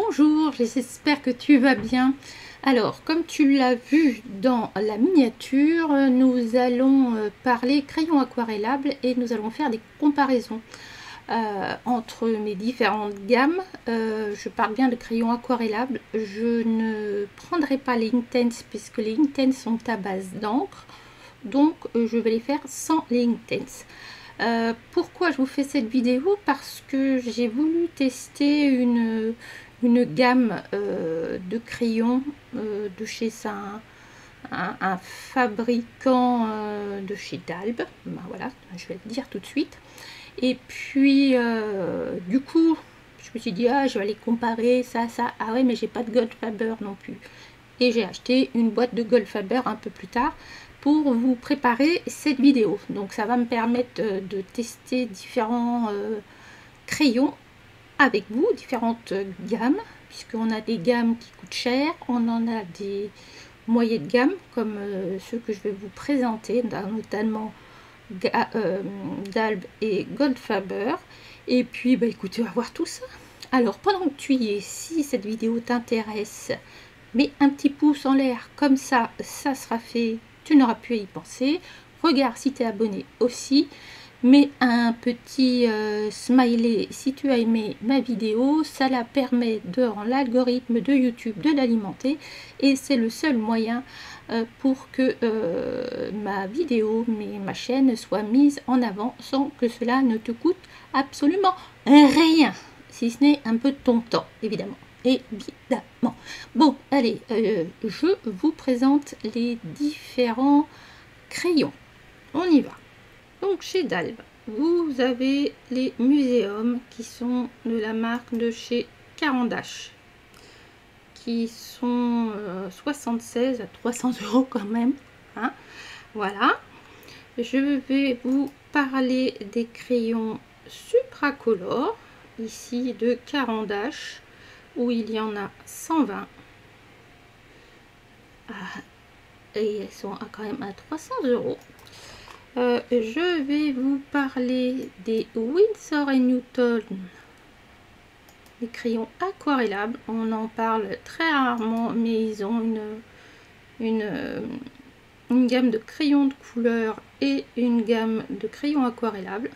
Bonjour, j'espère que tu vas bien. Alors, comme tu l'as vu dans la miniature, nous allons parler crayon aquarellable et nous allons faire des comparaisons entre mes différentes gammes. Je parle bien de crayon aquarellable. Je ne prendrai pas les Inktense puisque les Inktense sont à base d'encre. Donc, je vais les faire sans les Inktense. Pourquoi je vous fais cette vidéo? Parce que j'ai voulu tester une gamme de crayons de chez un fabricant de chez Dalb. Ben voilà, je vais le dire tout de suite. Et puis du coup je me suis dit je vais aller comparer ça. Ah ouais, mais j'ai pas de Goldfaber non plus. Et j'ai acheté une boîte de Goldfaber un peu plus tard pour vous préparer cette vidéo. Donc ça va me permettre de tester différents crayons avec vous, différentes gammes, puisqu'on a des gammes qui coûtent cher, on en a des moyennes de gamme comme ceux que je vais vous présenter, notamment Dalb et Goldfaber. Et puis écoutez, on va voir tout ça. Alors pendant que tu y es, si cette vidéo t'intéresse, mets un petit pouce en l'air, comme ça sera fait, tu n'auras plus à y penser. Regarde si tu es abonné aussi, mets un petit smiley si tu as aimé ma vidéo, ça la permet dans l'algorithme de YouTube de l'alimenter et c'est le seul moyen pour que ma vidéo, ma chaîne soit mise en avant sans que cela ne te coûte absolument rien, si ce n'est un peu de ton temps, évidemment. Bon, allez, je vous présente les différents crayons. On y va. Donc chez Dalb, vous avez les muséums qui sont de la marque de chez Caran d'Ache, qui sont 76 à 300 € quand même, hein. Voilà, je vais vous parler des crayons supracolores, ici de Caran d'Ache, où il y en a 120. Et elles sont quand même à 300 €. Je vais vous parler des Winsor & Newton, les crayons aquarellables. On en parle très rarement, mais ils ont une gamme de crayons de couleur et une gamme de crayons aquarellables.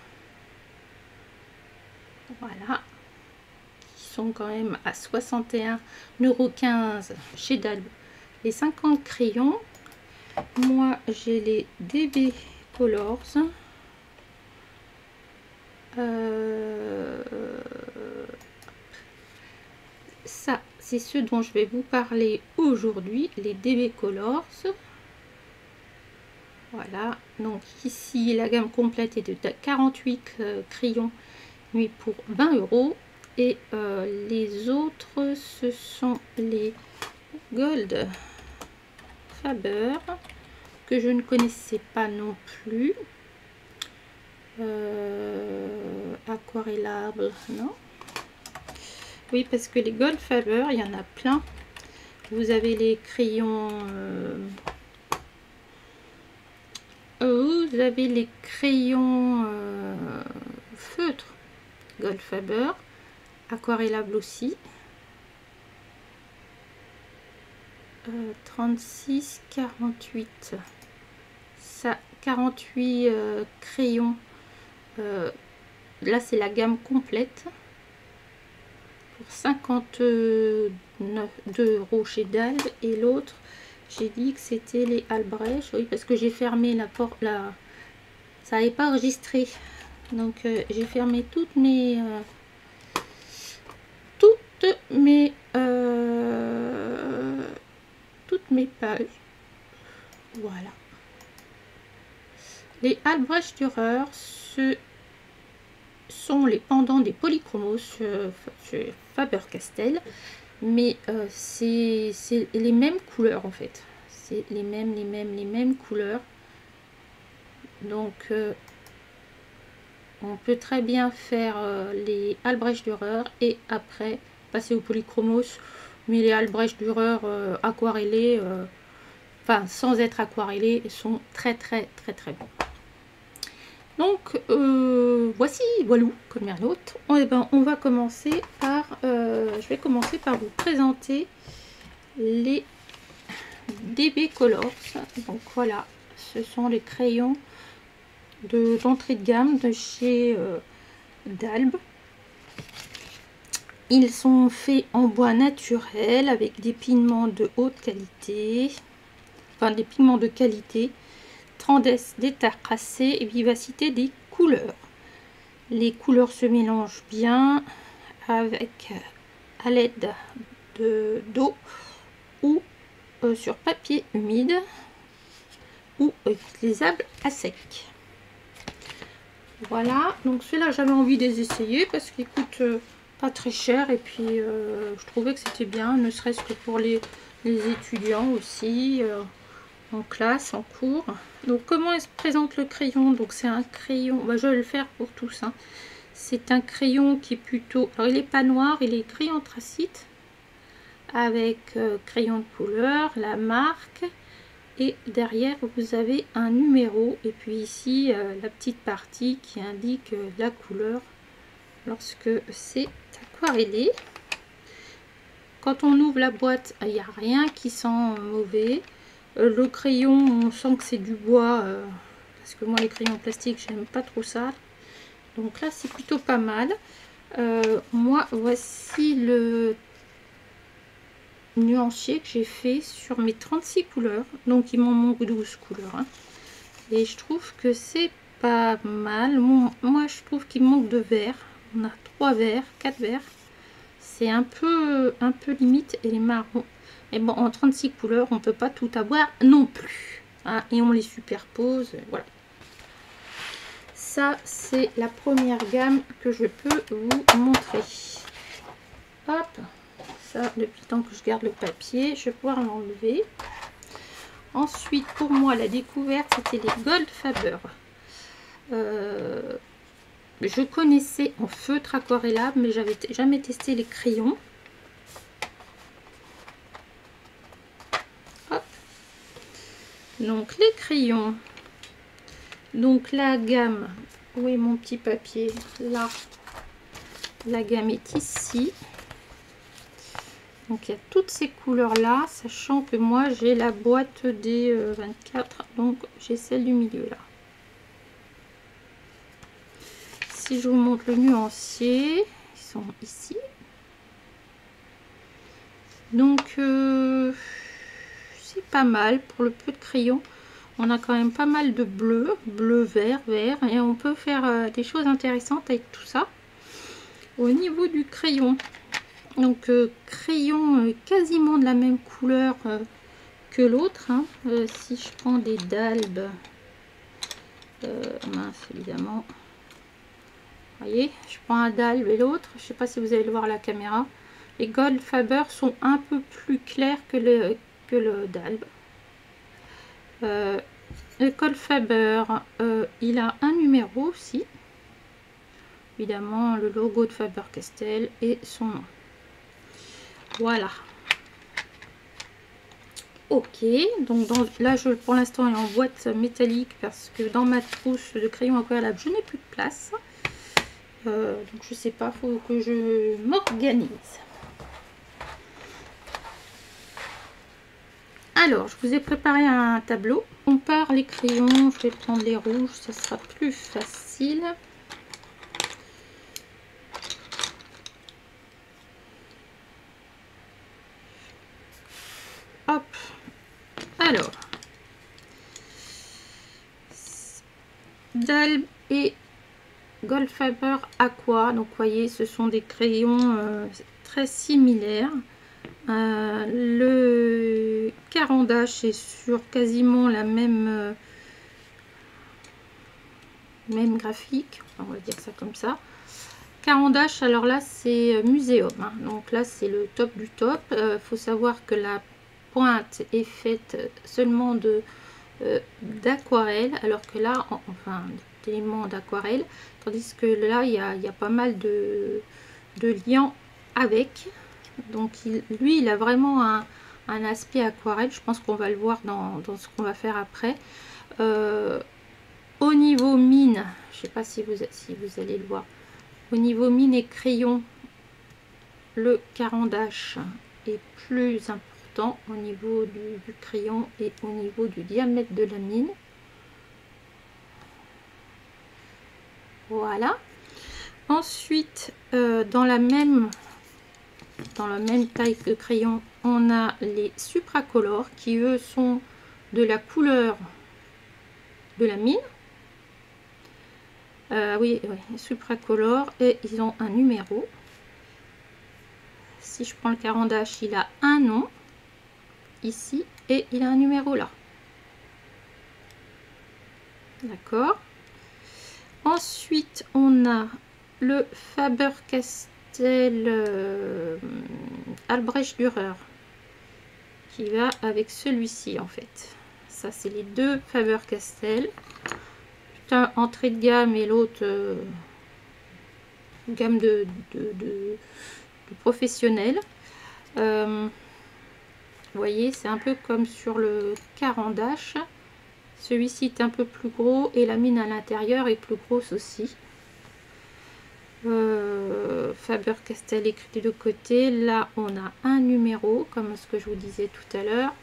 Voilà, qui sont quand même à 61,15 € chez Dalb. Les 50 crayons, moi j'ai les DB Colors. Ça, c'est ce dont je vais vous parler aujourd'hui, les DB Colors. Voilà, donc ici la gamme complète est de 48 crayons, mais pour 20 €. Et les autres, ce sont les Gold Faber, que je ne connaissais pas non plus. Aquarellable, non? Oui, parce que les Goldfaber, il y en a plein. Vous avez les crayons feutres Goldfaber, aquarellable aussi. 36, 48. Ça, 48 crayons. Là, c'est la gamme complète. Pour 59 € chez Dalb. Et l'autre, j'ai dit que c'était les Albrecht. Oui, parce que j'ai fermé la porte. Là, ça n'avait pas enregistré. Donc, j'ai fermé toutes mes pages. Voilà. Les Albrecht Dürer, ce sont les pendants des polychromos chez Faber-Castell, mais c'est les mêmes couleurs en fait. C'est les mêmes couleurs. Donc on peut très bien faire les Albrecht Dürer et après passer aux polychromos, mais les Albrecht Dürer aquarellés, enfin sans être aquarellés, sont très bons. Donc voici, voilà, comme un autre. On va commencer par je vais commencer par vous présenter les DB Colors. Donc voilà, ce sont les crayons d'entrée de gamme de chez Dalb. Ils sont faits en bois naturel avec des pigments de haute qualité, enfin des pigments de qualité, tendresse des tracés et vivacité des couleurs. Les couleurs se mélangent bien avec à l'aide d'eau ou sur papier humide ou utilisable à sec. Voilà, donc ceux-là j'avais envie de les essayer parce qu'ils coûtent pas très cher et puis je trouvais que c'était bien, ne serait-ce que pour les étudiants aussi en classe, en cours. Donc comment se présente le crayon? Donc c'est un crayon, bah, je vais le faire pour tous, hein. C'est un crayon qui est plutôt, alors il n'est pas noir, il est gris anthracite avec crayon de couleur, la marque, et derrière vous avez un numéro et puis ici la petite partie qui indique la couleur lorsque c'est aquarellé. Quand on ouvre la boîte, il n'y a rien qui sent mauvais. Le crayon, on sent que c'est du bois parce que moi les crayons en plastique j'aime pas trop ça, donc là c'est plutôt pas mal. Moi voici le nuancier que j'ai fait sur mes 36 couleurs, donc il m'en manque 12 couleurs, hein. Et je trouve que c'est pas mal. Moi je trouve qu'il manque de vert. On a 3 verts, 4 verts, c'est un peu limite, et les marrons, mais bon, en 36 couleurs on peut pas tout avoir non plus, hein, et on les superpose, voilà. Ça c'est la première gamme que je peux vous montrer. Hop, ça, depuis le temps que je garde le papier, je vais pouvoir l'enlever. Ensuite, pour moi, la découverte, c'était les Goldfaber. Je connaissais en feutre aquarellable, mais j'avais jamais testé les crayons. Hop. Donc, les crayons. Donc, la gamme. Où est mon petit papier? Là. La gamme est ici. Donc il y a toutes ces couleurs là, sachant que moi j'ai la boîte des 24, donc j'ai celle du milieu là. Si je vous montre le nuancier, ils sont ici. Donc c'est pas mal pour le peu de crayon. On a quand même pas mal de bleu, vert, et on peut faire des choses intéressantes avec tout ça. Au niveau du crayon, donc crayon quasiment de la même couleur que l'autre, hein. Si je prends des Dalb, mince évidemment, vous voyez, je prends un Dalb et l'autre, je sais pas si vous allez le voir à la caméra, les Goldfaber sont un peu plus clairs que le Dalb. Le Goldfaber, il a un numéro aussi, évidemment le logo de Faber-Castell et son nom. Voilà. Ok, donc là pour l'instant il est en boîte métallique parce que dans ma trousse de crayon aquarellable je n'ai plus de place. Donc je sais pas, faut que je m'organise. Alors je vous ai préparé un tableau. On part les crayons, je vais prendre les rouges, ça sera plus facile. Hop, alors Dalb et Goldfaber Aqua, donc vous voyez ce sont des crayons très similaires. Le caran d'ache est sur quasiment la même graphique, on va dire ça comme ça. Caran d'ache, alors là c'est muséum, hein. Donc là c'est le top du top. Faut savoir que la pointe est faite seulement d'aquarelle, alors que là enfin d'éléments d'aquarelle, tandis que là il y a pas mal de liants avec. Donc lui il a vraiment un aspect aquarelle. Je pense qu'on va le voir dans ce qu'on va faire après. Au niveau mine, je sais pas si vous allez le voir, au niveau mine et crayon, le carandage est plus important au niveau du crayon et au niveau du diamètre de la mine. Voilà. Ensuite, dans la même taille que crayon, on a les supracolores qui eux sont de la couleur de la mine. Oui, supracolore, et ils ont un numéro. Si je prends le carandage, il a un nom ici et il a un numéro là. D'accord. Ensuite, on a le Faber-Castell Albrecht Dürer qui va avec celui-ci en fait. Ça, c'est les deux Faber-Castell. Un entrée de gamme et l'autre gamme de professionnels. Vous voyez, c'est un peu comme sur le carandage. Celui-ci est un peu plus gros et la mine à l'intérieur est plus grosse aussi. Faber-Castell écrit des deux côtés. Là, on a un numéro, comme ce que je vous disais tout à l'heure.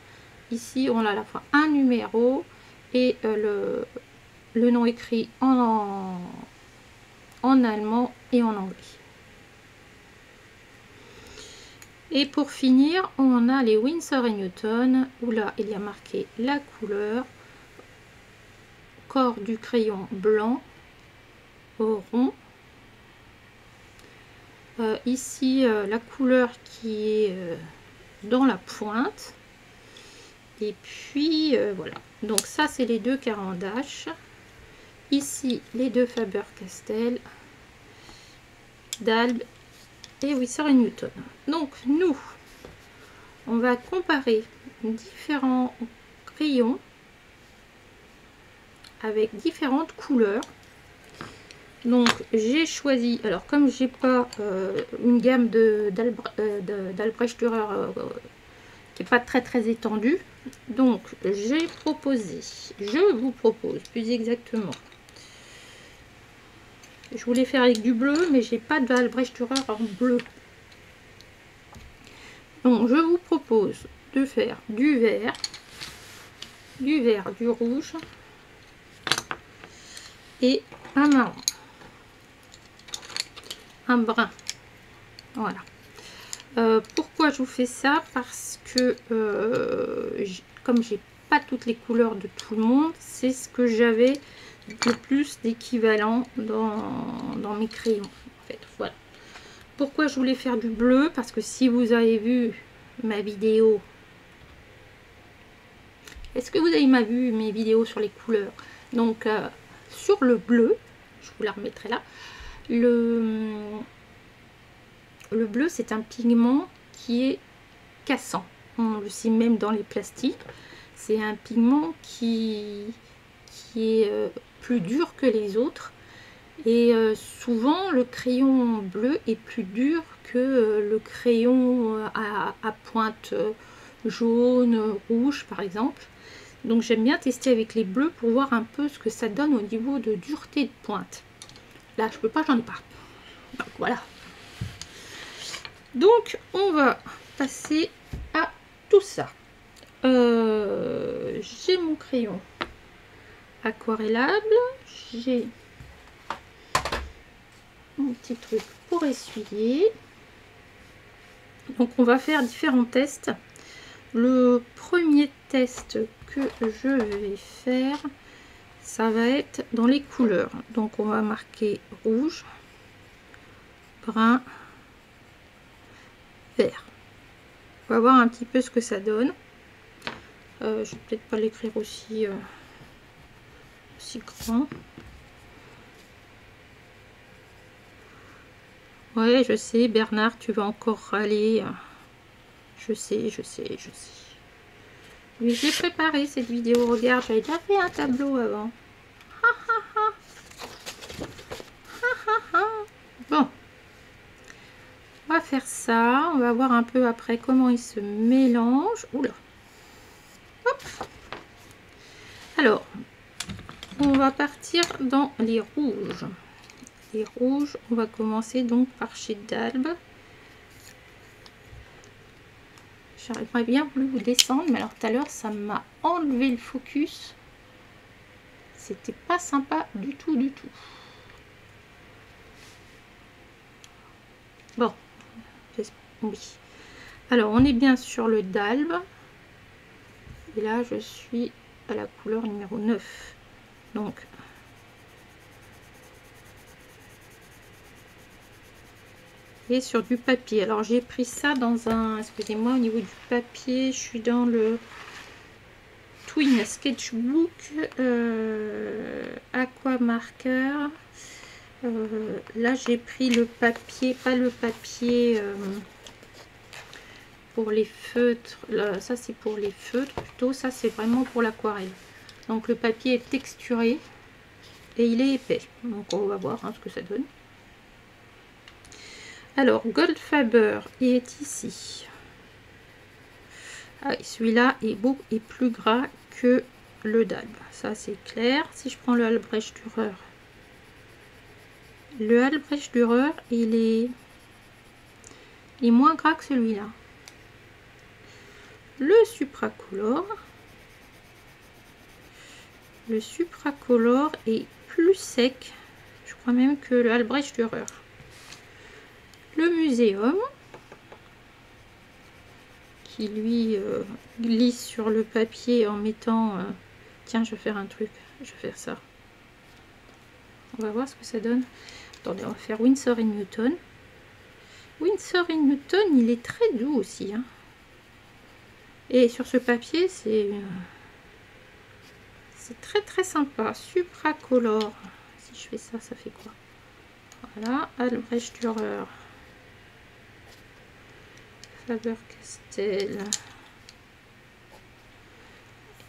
Ici, on a à la fois un numéro et le nom écrit en allemand et en anglais. Et pour finir, on a les Winsor & Newton, où là, il y a marqué la couleur, corps du crayon blanc au rond. Ici, la couleur qui est dans la pointe. Et puis, voilà. Donc ça, c'est les deux carandaches. Ici, les deux Faber-Castell, d'Albe et Winsor & Newton. Donc, nous, on va comparer différents crayons avec différentes couleurs. Donc, j'ai choisi, alors comme j'ai pas une gamme d'Albrecht Dürer qui n'est pas très étendue, donc j'ai proposé, je vous propose plus exactement. Je voulais faire avec du bleu, mais j'ai pas d'Albrecht Dürer en bleu. Donc, je vous propose de faire du vert, du rouge et un marron, un brun. Voilà. Pourquoi je vous fais ça? Parce que comme j'ai pas toutes les couleurs de tout le monde, c'est ce que j'avais le plus d'équivalent dans mes crayons en fait. Voilà. Pourquoi je voulais faire du bleu? Parce que si vous avez vu ma vidéo, est-ce que vous avez vu mes vidéos sur les couleurs? Donc sur le bleu, je vous la remettrai là. Le bleu, c'est un pigment qui est cassant. On le sait même dans les plastiques. C'est un pigment qui est plus dur que les autres. Et souvent, le crayon bleu est plus dur que le crayon à pointe jaune, rouge, par exemple. Donc, j'aime bien tester avec les bleus pour voir un peu ce que ça donne au niveau de dureté de pointe. Là, je peux pas, j'en ai pas. Donc, voilà. Donc, on va passer à tout ça. J'ai mon crayon aquarellable. J'ai mon petit truc pour essuyer. Donc, on va faire différents tests. Le premier test que je vais faire, ça va être dans les couleurs. Donc, on va marquer rouge, brun, vert. On va voir un petit peu ce que ça donne. Je vais peut-être pas l'écrire aussi grand. Ouais, je sais, Bernard, tu vas encore râler. Je sais. Mais j'ai préparé cette vidéo. Regarde, j'avais déjà fait un tableau avant. Bon. On va faire ça. On va voir un peu après comment il se mélange. Oula. Hop. Alors, on va partir dans les rouges. Les rouges, on va commencer donc par chez d'Albe. J'aurais bien voulu vous descendre, mais alors tout à l'heure, ça m'a enlevé le focus. C'était pas sympa du tout, du tout. Bon, oui. Alors, on est bien sur le Dalbe. Et là, je suis à la couleur numéro 9. Donc, et sur du papier. Alors, j'ai pris ça dans un... Excusez-moi, au niveau du papier, je suis dans le Twin Sketchbook Aqua Marker. Là, j'ai pris le papier, pas le papier pour les feutres. Là, ça, c'est pour les feutres plutôt. Ça, c'est vraiment pour l'aquarelle. Donc, le papier est texturé et il est épais. Donc, on va voir ce que ça donne. Alors, Goldfaber est ici. Ah, celui-là est plus gras que le Dalbe. Ça, c'est clair. Si je prends le Albrecht Dürer, il est moins gras que celui-là. Le Supracolor est plus sec, je crois même que le Albrecht Dürer. Le Muséum, qui lui glisse sur le papier en mettant... tiens, je vais faire un truc, je vais faire ça. On va voir ce que ça donne. Attendez, on va faire Winsor & Newton. Winsor & Newton, il est très doux aussi. Hein. Et sur ce papier, c'est très très sympa. Supracolor. Si je fais ça, ça fait quoi? Voilà, Albrecht Dürer. Faber-Castell.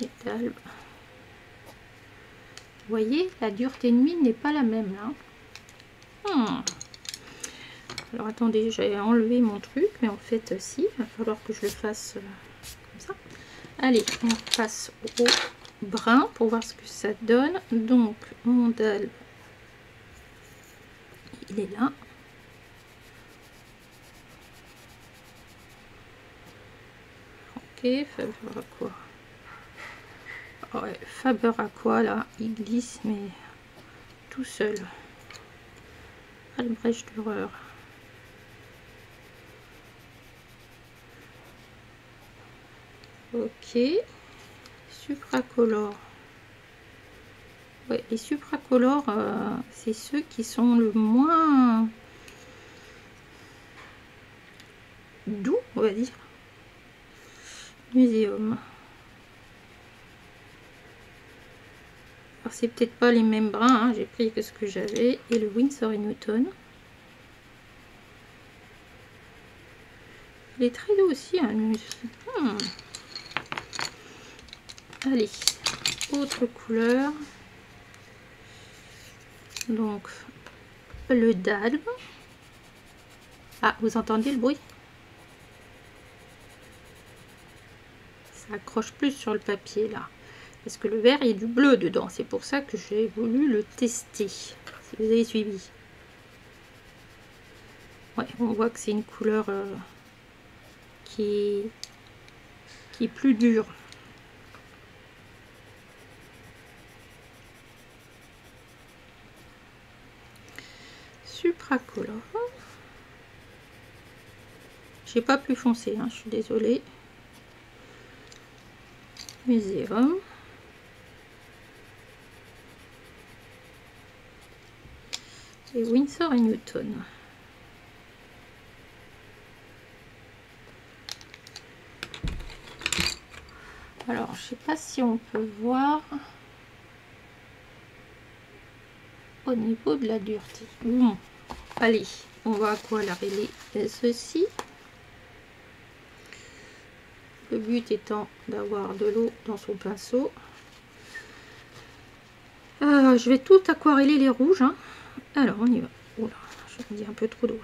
Et Dalbe. Vous voyez, la dureté de mine n'est pas la même là. Alors attendez, j'ai enlevé mon truc, mais en fait si, il va falloir que je le fasse comme ça. Allez, on passe au brun pour voir ce que ça donne. Donc mon Dalbe, il est là. Ok, Faber Aqua. Ouais, Faber Aqua là, il glisse mais tout seul. Albrecht Dürer. Ok, Supracolor. Ouais, les Supracolor, c'est ceux qui sont le moins doux, on va dire. Muséum. Alors c'est peut-être pas les mêmes brins, hein, j'ai pris que ce que j'avais. Et le Winsor & Newton. Il est très doux aussi, hein, Allez, autre couleur. Donc, le Dalbe. Ah, vous entendez le bruit? Ça accroche plus sur le papier, là. Parce que le vert, il y a du bleu dedans. C'est pour ça que j'ai voulu le tester. Si vous avez suivi. Ouais, on voit que c'est une couleur qui est plus dure. Supracolor. J'ai pas plus foncé, hein, je suis désolée. Muséum. Et Winsor & Newton. Alors, je sais pas si on peut voir au niveau de la dureté. Bon, allez, on va aquareller ceci. Le but étant d'avoir de l'eau dans son pinceau. Je vais tout aquareller les rouges. Hein. Alors, on y va. Oula, je me dis un peu trop d'eau.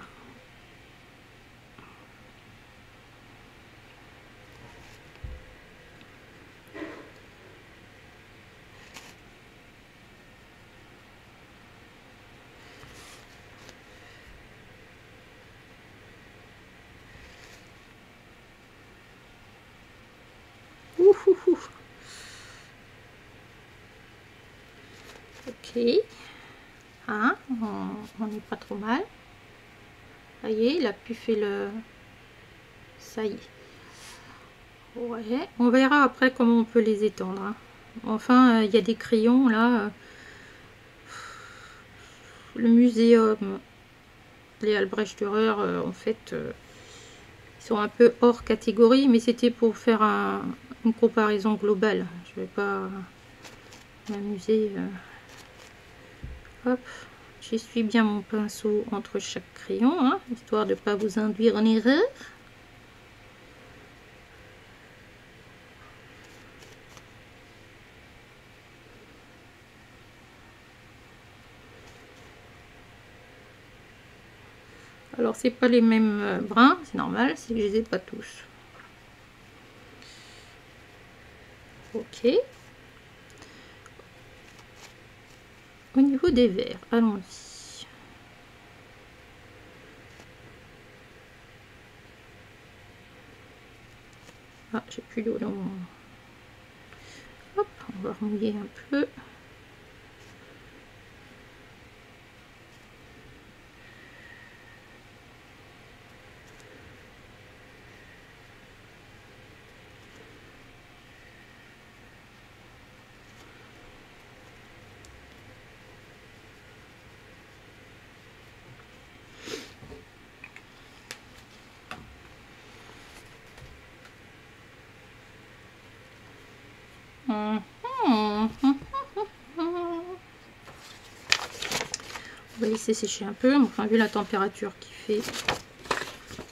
Ok. Hein, on n'est pas trop mal. Ça y est, il a pu faire le... Ça y est. Ouais, on verra après comment on peut les étendre. Hein. Enfin, il y a des crayons là. Le muséum, les Albrecht Dürer, en fait, ils sont un peu hors catégorie, mais c'était pour faire une comparaison globale. Je vais pas m'amuser. Hop, j'essuie bien mon pinceau entre chaque crayon, hein, histoire de ne pas vous induire en erreur. Alors c'est pas les mêmes brins, c'est normal, c'est que je les ai pas tous. Ok. Au niveau des verts, allons-y. Ah, j'ai plus d'eau dans mon... Hop, on va remouiller un peu. On va laisser sécher un peu. Enfin, vu la température qu'il fait,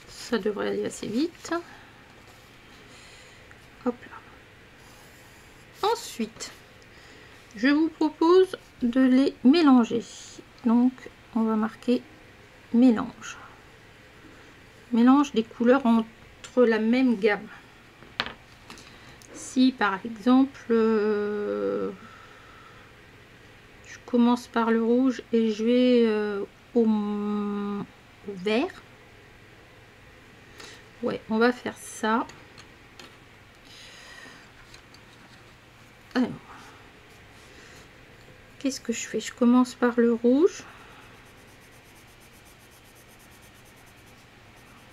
ça devrait aller assez vite. Hop là. Ensuite, je vous propose de les mélanger. Donc, on va marquer mélange. Mélange des couleurs entre la même gamme. Si par exemple, je commence par le rouge et je vais au vert. Ouais, on va faire ça. Alors, qu'est-ce que je fais? Je commence par le rouge.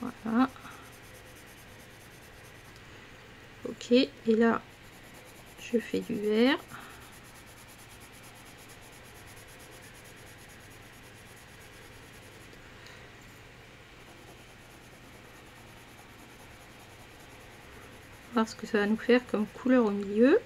Voilà. Ok, et là, je fais du vert. Voir ce que ça va nous faire comme couleur au milieu.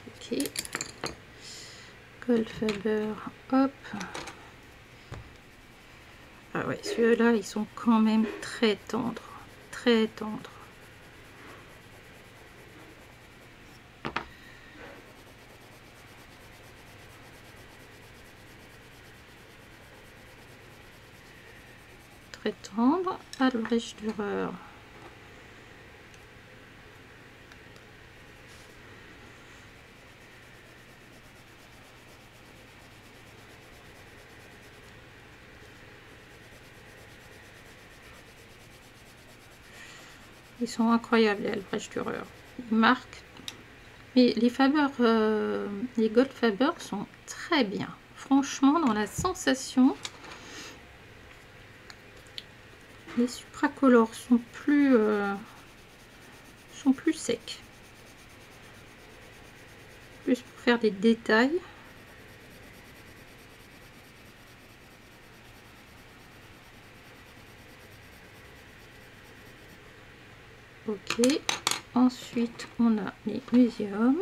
Ok. Goldfaber, hop. Ah ouais, ceux-là, ils sont quand même très tendres. Très tendres. Très tendre. Albrecht Dürer. Ils sont incroyables les Albrecht Dürer. Ils marquent. Mais les Faber, les Goldfaber sont très bien. Franchement, dans la sensation, les supracolores sont plus secs. Plus pour faire des détails. Ok. Ensuite, on a les muséums.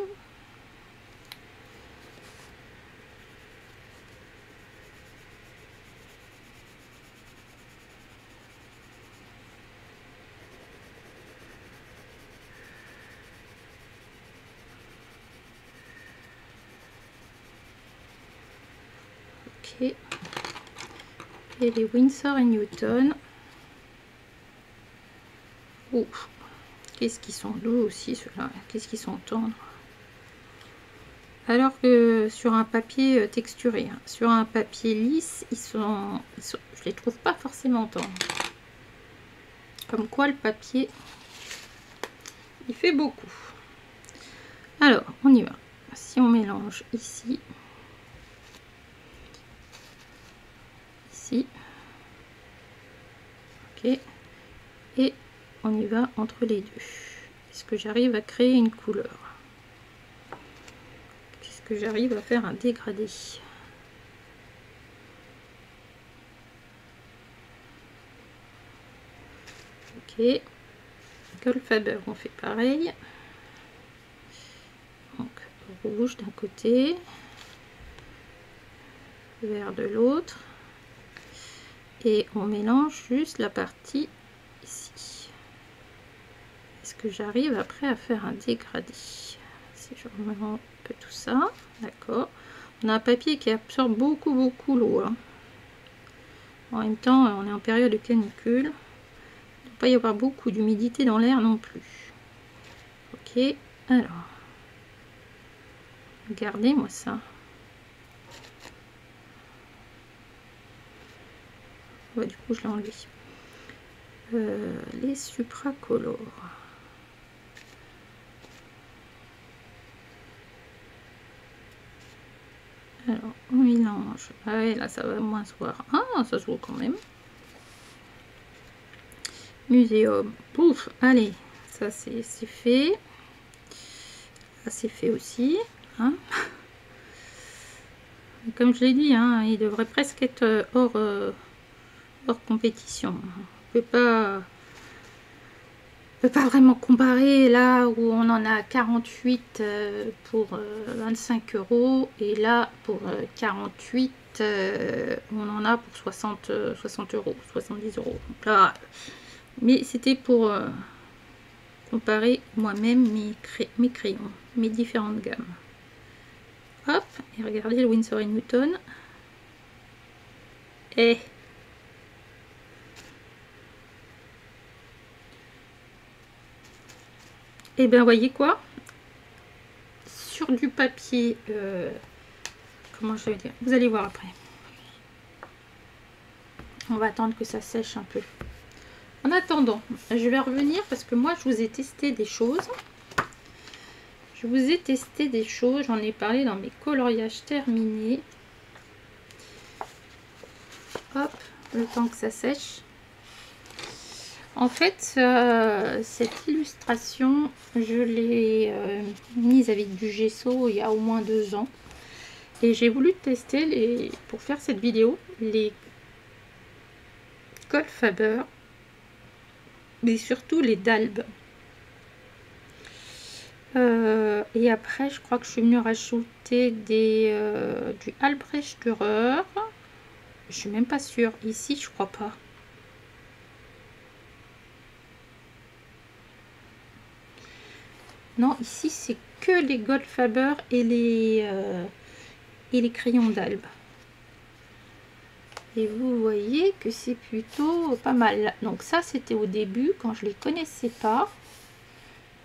Ok. Et les Winsor et Newton. Oh, qu'est-ce qu'ils sont doux aussi ceux-là. Qu'est-ce qu'ils sont tendres. Alors que sur un papier texturé, hein. Sur un papier lisse, je les trouve pas forcément tendres. Comme quoi le papier, il fait beaucoup. Alors, on y va. Si on mélange ici, ici, ok, et on y va entre les deux. Est-ce que j'arrive à créer une couleur? Est-ce que j'arrive à faire un dégradé? Ok, Goldfaber, on fait pareil. Donc rouge d'un côté, vert de l'autre, et on mélange juste la partie ici. Est-ce que j'arrive après à faire un dégradé? Si je remélange un peu tout ça, d'accord. On a un papier qui absorbe beaucoup l'eau, hein. En même temps, on est en période de canicule. Il ne doit pas y avoir beaucoup d'humidité dans l'air non plus. Ok, alors, regardez-moi ça. Ouais, du coup, je l'ai enlevé. Les supracolores. Alors, on mélange. Ah ouais, là, ça va moins se voir. Ah, ça se voit quand même. Muséum. Pouf, allez, ça c'est fait. Ça c'est fait aussi. Hein. Comme je l'ai dit, hein, il devrait presque être hors compétition. On peut pas vraiment comparer là où on en a 48 pour 25 € et là pour 48 on en a pour 60 €, 70 €. Donc là, mais c'était pour comparer moi-même mes crayons, mes différentes gammes. Hop, et regardez le Winsor & Newton. Et bien voyez quoi, sur du papier, comment je vais dire, vous allez voir après. On va attendre que ça sèche un peu. En attendant, je vais revenir parce que moi je vous ai testé des choses. J'en ai parlé dans mes coloriages terminés. Hop, le temps que ça sèche. En fait, cette illustration, je l'ai mise avec du gesso il y a au moins 2 ans. Et j'ai voulu tester, pour faire cette vidéo, les Goldfaber, mais surtout les Dalb. Et après, je crois que je suis venue rajouter du Albrecht Dürer. Je suis même pas sûre. Ici, je crois pas. Non, ici, c'est que les Goldfaber et les crayons d'Albe. Et vous voyez que c'est plutôt pas mal. Donc ça, c'était au début, quand je les connaissais pas.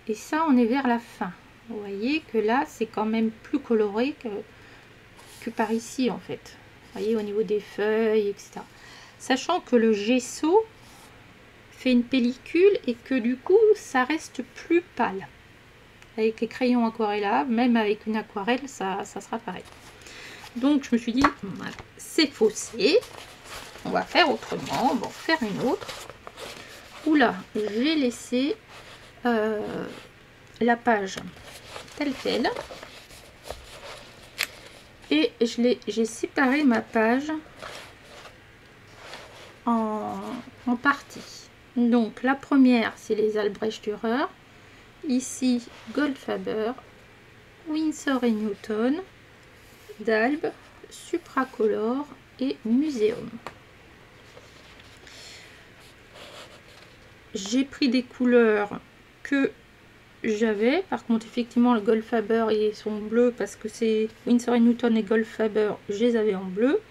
Et ça, on est vers la fin. Vous voyez que là, c'est quand même plus coloré que par ici, en fait. Vous voyez, au niveau des feuilles, etc. Sachant que le gesso fait une pellicule et que du coup, ça reste plus pâle. Avec les crayons aquarellables, même avec une aquarelle, ça sera pareil. Donc, je me suis dit, c'est faussé. On va faire autrement. On va en faire une autre. Oula, j'ai laissé la page telle quelle. Et j'ai séparé ma page en parties. Donc, la première, c'est les Albrecht Dürer. Ici, Goldfaber, Winsor & Newton, Dalb, Supracolor et Muséum. J'ai pris des couleurs que j'avais. Par contre, effectivement, le Goldfaber, ils sont bleus parce que c'est Winsor & Newton et Goldfaber, je les avais en bleu.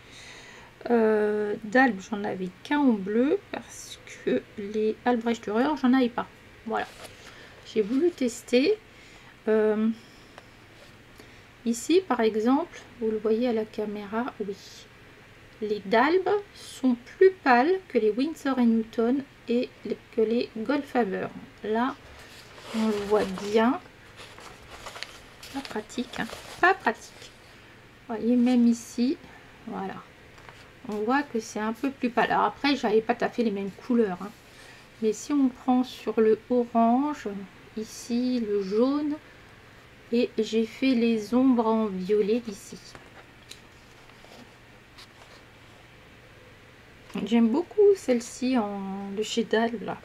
Dalb, j'en avais qu'un en bleu parce que les Albrecht Dürer, j'en avais pas. Voilà. J'ai voulu tester. Il Ici, par exemple, vous le voyez à la caméra, oui. Les Dalbes sont plus pâles que les Winsor & Newton et que les Goldfaber. Là, on le voit bien. Pas pratique, hein. Pas pratique. Vous voyez, même ici, voilà. On voit que c'est un peu plus pâle. Alors après, j'avais pas taffé les mêmes couleurs, hein. Mais si on prend sur le orange, ici, le jaune, et j'ai fait les ombres en violet ici. J'aime beaucoup celle-ci de chez Dalbes là.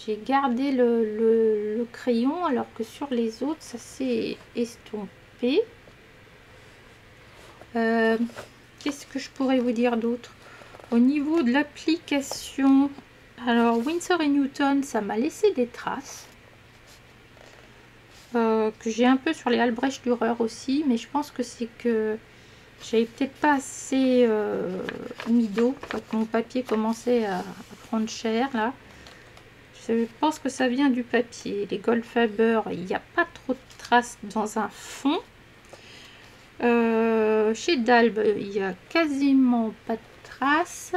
J'ai gardé le crayon alors que sur les autres ça s'est estompé. Qu'est-ce que je pourrais vous dire d'autre? Au niveau de l'application, alors Winsor & Newton, ça m'a laissé des traces. Que j'ai un peu sur les Albrecht Dürer aussi, mais je pense que c'est que j'avais peut-être pas assez mis d'eau quand mon papier commençait à prendre cher là. Je pense que ça vient du papier. Les Goldfaber, il n'y a pas trop de traces dans un fond. Chez Dalbes, il n'y a quasiment pas de traces.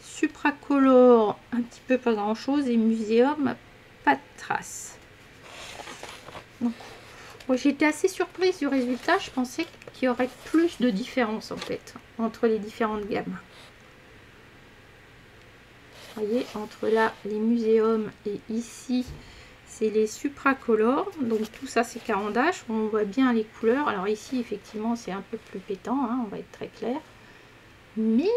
Supracolor, un petit peu pas grand chose. Et Muséum, pas de traces. Donc, j'étais assez surprise du résultat. Je pensais qu'il y aurait plus de différence en fait entre les différentes gammes. Vous voyez, entre là les muséums et ici c'est les supracolores. Donc tout ça c'est Caran-d'Ache. On voit bien les couleurs. Alors ici effectivement c'est un peu plus pétant, hein, on va être très clair. Mais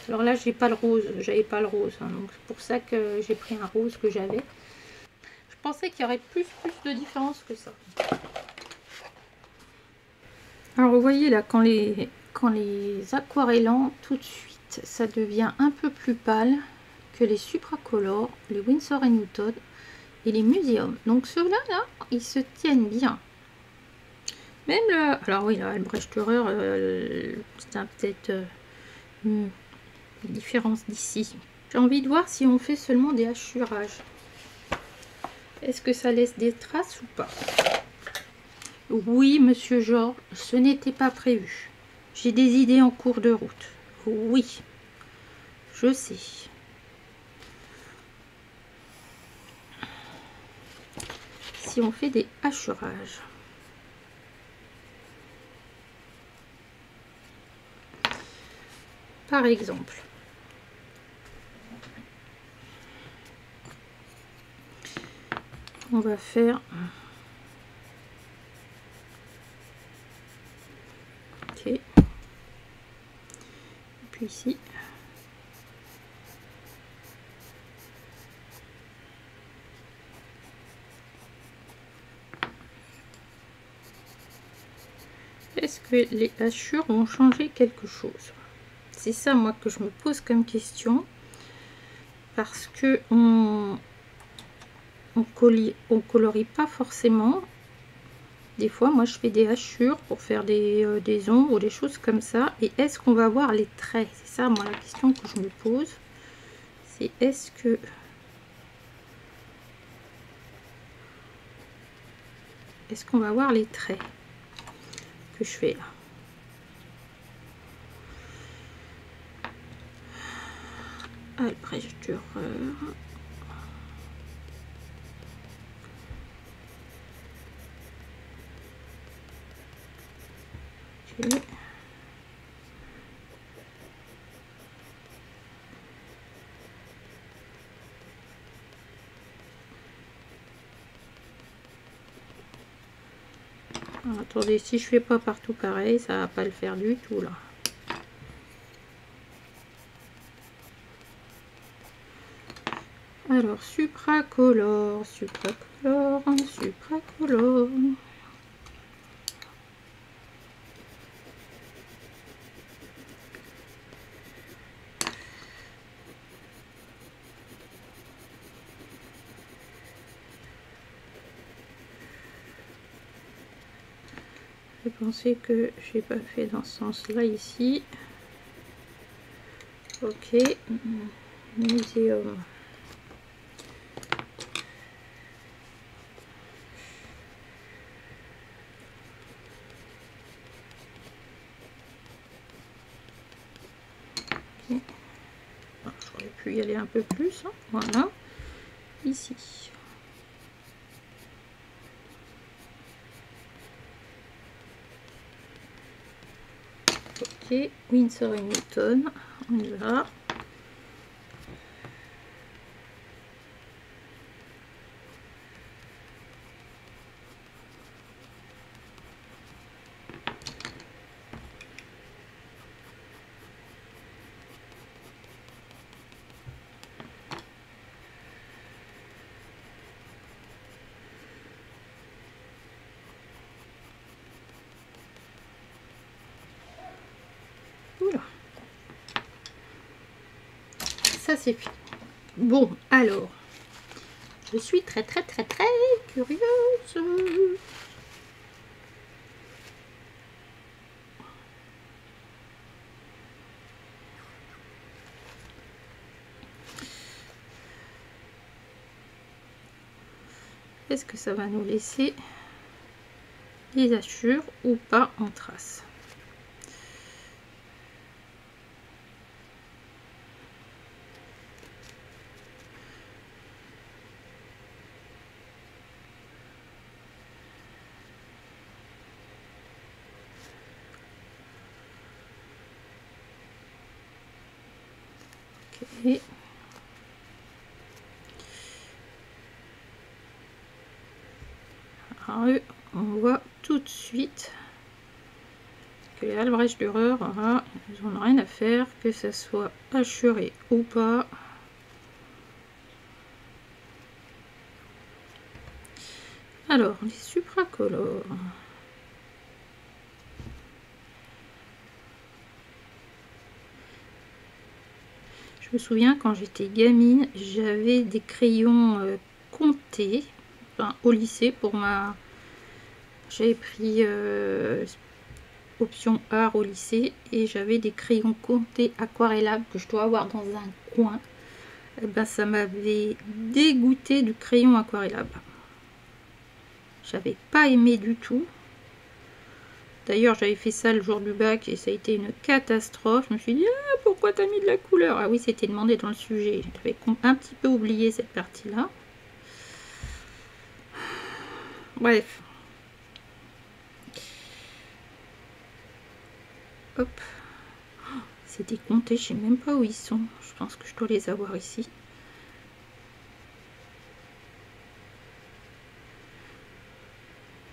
alors là j'ai pas le rose, j'avais pas le rose, hein, donc c'est pour ça que j'ai pris un rose que j'avais. Je pensais qu'il y aurait plus de différence que ça. Alors vous voyez là quand les aquarellants, tout de suite ça devient un peu plus pâle que les supracolores, les Winsor & Newton et les muséums. Donc ceux-là là, ils se tiennent bien. Même le, alors oui, la Albrecht Dürer, c'est peut-être une différence d'ici. J'ai envie de voir si on fait seulement des hachurages. Est-ce que ça laisse des traces ou pas? Oui, monsieur Georges, ce n'était pas prévu. J'ai des idées en cours de route. Oui, je sais. Si on fait des hachurages. Par exemple. On va faire... Ok. Et puis ici. Est-ce que les hachures vont changer quelque chose? C'est ça moi que je me pose comme question. Parce que on colorie pas forcément. Des fois moi je fais des hachures pour faire des ombres ou des choses comme ça. Et est-ce qu'on va voir les traits? C'est ça moi la question que je me pose. C'est est-ce qu'on va voir les traits que je fais là? Albrecht Dürer. Okay. Alors, attendez, si je fais pas partout pareil, ça va pas le faire du tout là. Alors, supracolore, supracolore, supracolore. Je pensais que j'ai pas fait dans ce sens-là ici. Ok, muséum. pu y aller un peu plus, hein. Voilà, ici. Ok, Winsor et Newton, on y va. Oula. Ça c'est fini. Bon, alors, je suis très curieuse. Est-ce que ça va nous laisser les hachures ou pas en trace? Ok. Alors, on voit tout de suite que les Albrecht Dürer, voilà, ils n'ont rien à faire, que ça soit hachuré ou pas. Alors, les supracolores. Je me souviens quand j'étais gamine, j'avais des crayons comptés, enfin, au lycée pour ma... J'avais pris option art au lycée et j'avais des crayons comptés aquarellables que je dois avoir dans un coin. Et ben, ça m'avait dégoûté du crayon aquarellable. J'avais pas aimé du tout. D'ailleurs, j'avais fait ça le jour du bac et ça a été une catastrophe. Je me suis dit, ah, pourquoi t'as mis de la couleur? Ah oui, c'était demandé dans le sujet. J'avais un petit peu oublié cette partie-là. Bref. Hop. C'était compté, je sais même pas où ils sont. Je pense que je dois les avoir ici.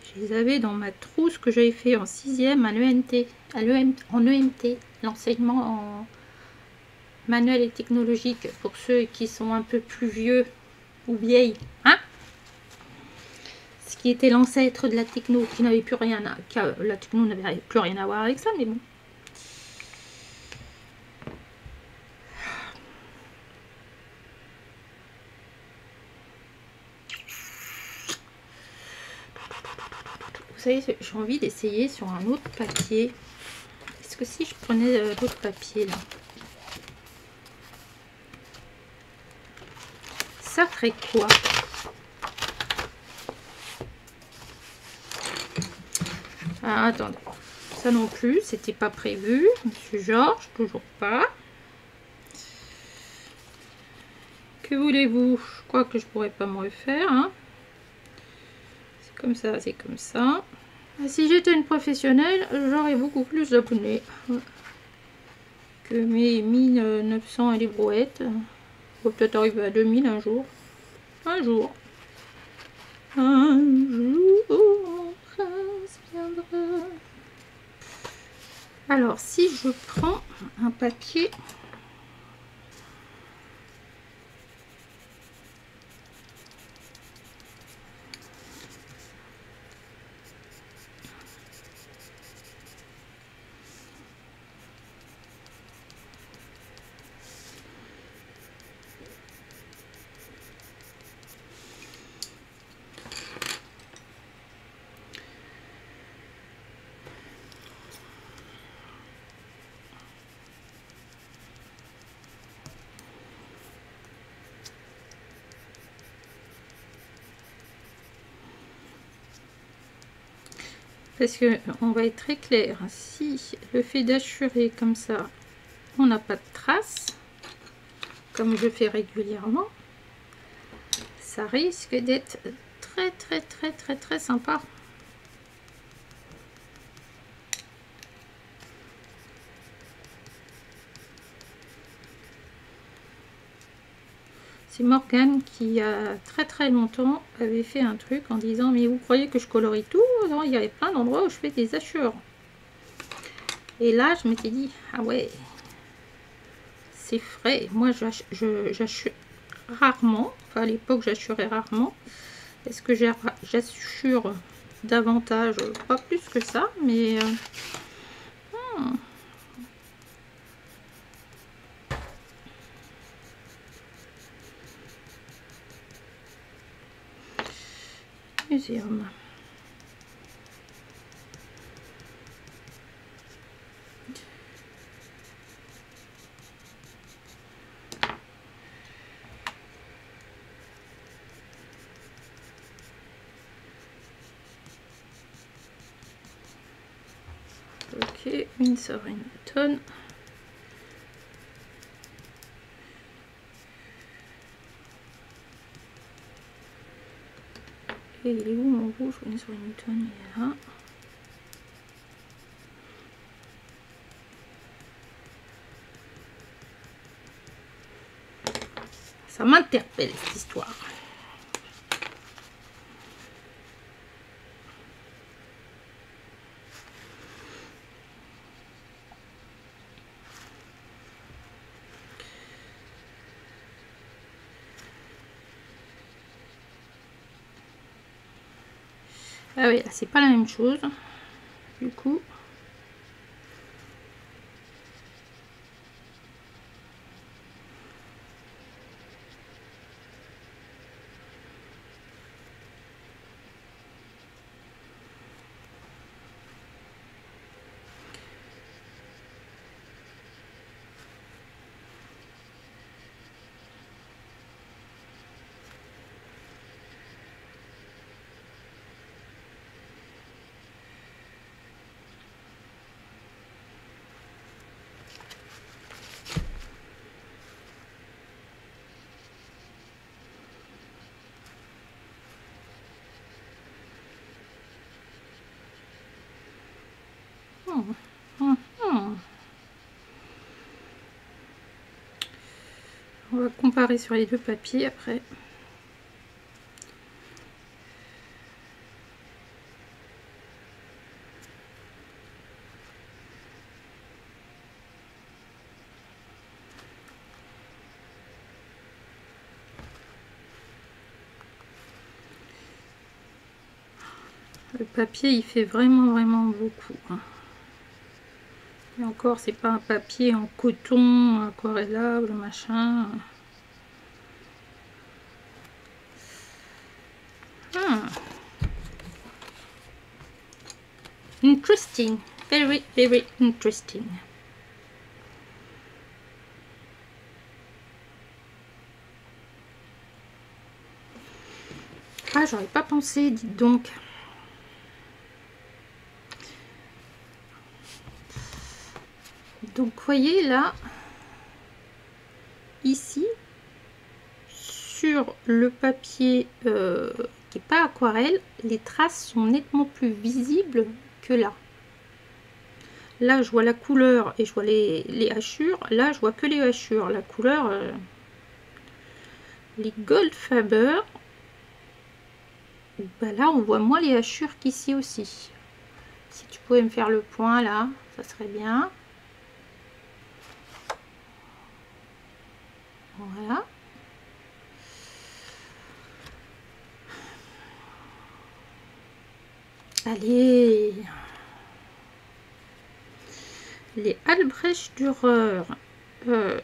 Je les avais dans ma trousse que j'avais fait en 6e à l'ENT, en EMT, l'enseignement en manuel et technologique pour ceux qui sont un peu plus vieux ou vieilles, hein, ce qui était l'ancêtre de la techno, qui n'avait plus rien à, la techno n'avait plus rien à voir avec ça, mais bon. Vous savez, j'ai envie d'essayer sur un autre papier. Est-ce que si je prenais l'autre papier là, ça ferait quoi? Ah, attendez, ça non plus, c'était pas prévu. Monsieur Georges, toujours pas. Que voulez-vous? Je crois que je pourrais pas me refaire, hein. C'est comme ça, c'est comme ça. Si j'étais une professionnelle, j'aurais beaucoup plus d'abonnés que mes 1900 et les brouettes. On va peut-être arriver à 2000 un jour. Un jour. Un jour, mon prince viendra. Alors, si je prends un papier... Parce que on va être très clair, si le fait d'achurer comme ça, on n'a pas de traces, comme je fais régulièrement, ça risque d'être très sympa. C'est Morgane qui a très longtemps avait fait un truc en disant mais vous croyez que je colorie tout? Non, il y avait plein d'endroits où je fais des hachures. Et là je m'étais dit ah ouais, c'est frais. Moi j'assure rarement, enfin à l'époque j'assurais rarement. Est-ce que j'assure davantage? Pas plus que ça, mais muséum. Ok, Winsor & Newton. Et il est où mon rouge? Winsor & Newton, il est là. Ça m'interpelle cette histoire. Ah oui, c'est pas la même chose. Du coup. On va comparer sur les deux papiers après. Le papier il fait vraiment beaucoup. Et encore c'est pas un papier en coton aquarellable machin. Interesting, very interesting. Ah, j'aurais pas pensé, dites donc. Donc, voyez là, ici, sur le papier qui n'est pas aquarelle, les traces sont nettement plus visibles que là. Là, je vois la couleur et je vois les hachures. Là, je vois que les hachures. La couleur, les Goldfaber, bah là, on voit moins les hachures qu'ici aussi. Si tu pouvais me faire le point là, ça serait bien. Voilà. Allez. Les Albrecht Dürer. Je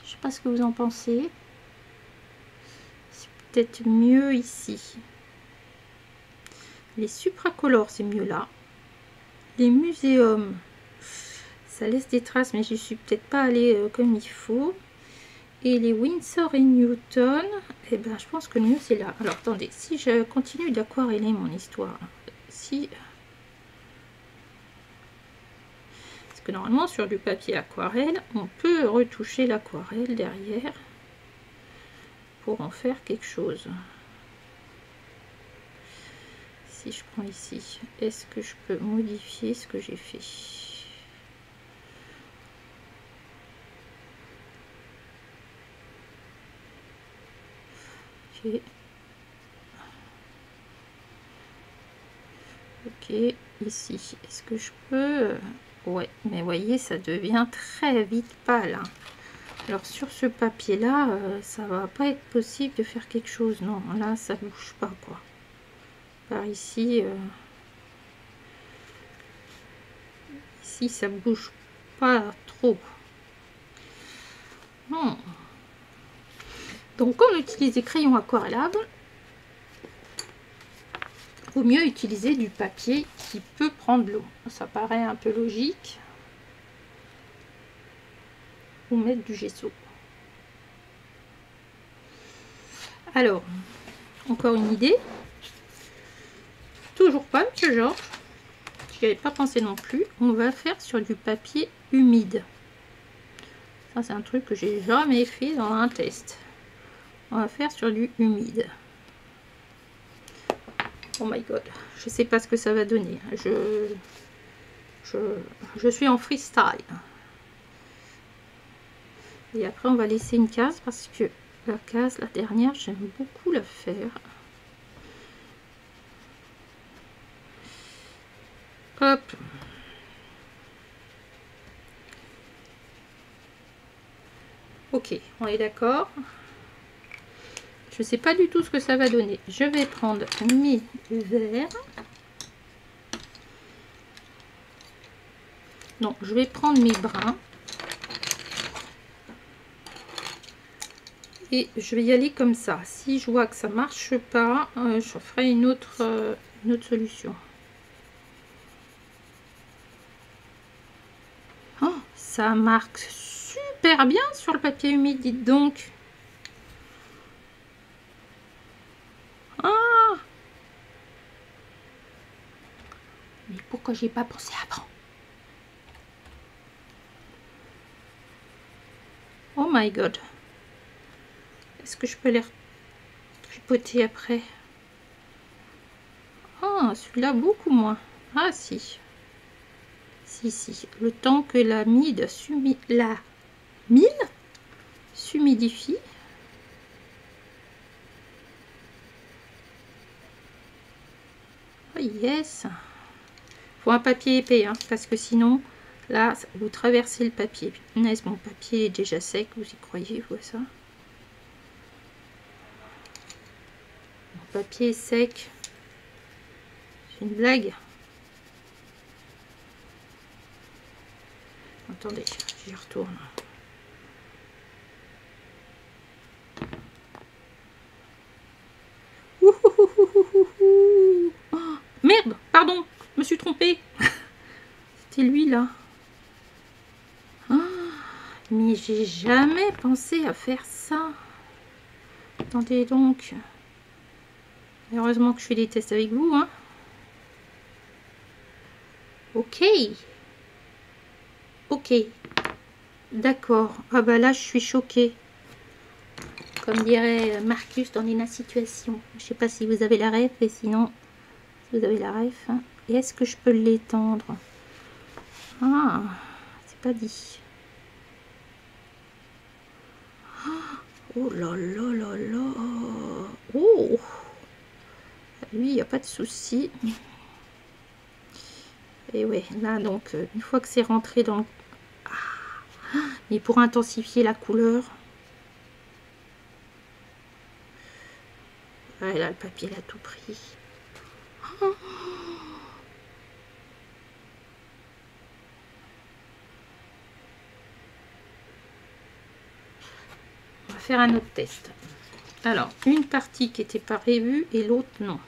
sais pas ce que vous en pensez. C'est peut-être mieux ici. Les supracolores, c'est mieux là. Les muséums, ça laisse des traces, mais j'y suis peut-être pas allée comme il faut. Et les Winsor & Newton, eh ben, je pense que le mieux c'est là. Alors attendez, si je continue d'aquareller mon histoire, si... que normalement sur du papier aquarelle, on peut retoucher l'aquarelle derrière pour en faire quelque chose. Si je prends ici, est-ce que je peux modifier ce que j'ai fait? Ok. Ok, ici, est-ce que je peux... Ouais, mais voyez, ça devient très vite pâle, hein. Alors sur ce papier là, ça va pas être possible de faire quelque chose. Non, là ça bouge pas quoi. Par ici, ici ça bouge pas trop. Non. Donc quand on utilise des crayons aquarellables, vaut mieux utiliser du papier qui peut prendre l'eau. Ça paraît un peu logique. Ou mettre du gesso. Alors, encore une idée. Toujours pas, monsieur Georges. Je n'y avais pas pensé non plus. On va faire sur du papier humide. Ça, c'est un truc que j'ai jamais fait dans un test. On va faire sur du humide. Oh my god, je sais pas ce que ça va donner. Je suis en freestyle. Et après, on va laisser une case parce que la case, la dernière, j'aime beaucoup la faire. Hop. Ok, on est d'accord. Je sais pas du tout ce que ça va donner. Je vais prendre mes verres. Non, je vais prendre mes brins. Et je vais y aller comme ça. Si je vois que ça marche pas, je ferai une autre solution. Oh, ça marque super bien sur le papier humide, dites donc. Ah, mais pourquoi j'ai pas pensé avant? Oh my god. Est-ce que je peux les tripoter après? Ah, celui-là beaucoup moins. Ah si. Si. Le temps que la mine s'humidifie. Oh yes. Faut un papier épais, hein, parce que sinon, là, vous traversez le papier. Punaise, mon papier est déjà sec, vous y croyez, vous, ça? Mon papier est sec. C'est une blague. Attendez, j'y retourne. Oh, merde, pardon, je me suis trompée. C'était lui là. Ah, mais j'ai jamais pensé à faire ça. Attendez donc. Heureusement que je fais des tests avec vous, hein. Ok. Ok. D'accord. Ah bah là, je suis choquée. Comme dirait Marcus dans Nina Situation. Je sais pas si vous avez la ref, et sinon, si vous avez la ref. Hein. Et est-ce que je peux l'étendre? Ah, c'est pas dit. Oh là là là là. Oh, lui, il n'y a pas de souci. Et ouais, là, donc, une fois que c'est rentré dans le... Ah, mais pour intensifier la couleur... Ouais, là, le papier, il a tout pris. Oh. On va faire un autre test. Alors, une partie qui n'était pas prévue et l'autre non.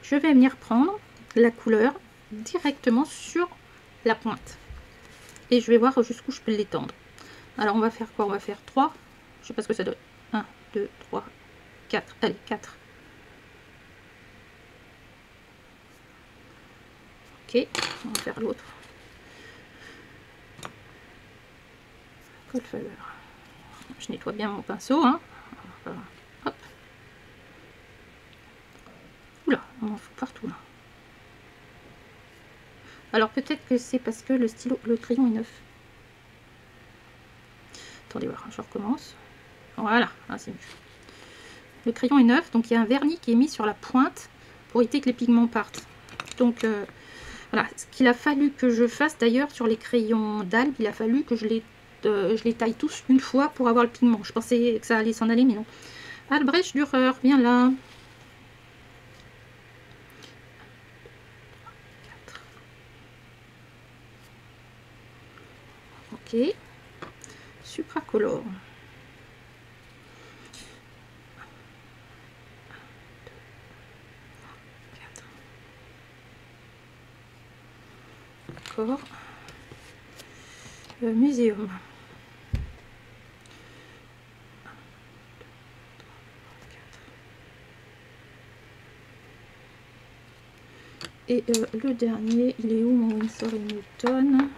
Je vais venir prendre la couleur directement sur la pointe. Et je vais voir jusqu'où je peux l'étendre. Alors, on va faire quoi? On va faire 3. Je sais pas ce que ça donne. 1, 2, 3, 4. Allez, 4. Ok, on va faire l'autre. Goldfaber. Je nettoie bien mon pinceau, hein. Hop. Oula, on en fout partout là. Alors peut-être que c'est parce que le stylo, le crayon est neuf. Attendez voir, je recommence. Voilà, ah, c'est mieux. Le crayon est neuf, donc il y a un vernis qui est mis sur la pointe pour éviter que les pigments partent. Donc voilà, ce qu'il a fallu que je fasse d'ailleurs sur les crayons d'Albe, il a fallu que je les taille tous une fois pour avoir le pigment. Je pensais que ça allait s'en aller, mais non. Albrecht Dürer, viens là. Ok. Supracolor. D'accord. Muséum. Et le dernier, il est où mon Winsor & Newton?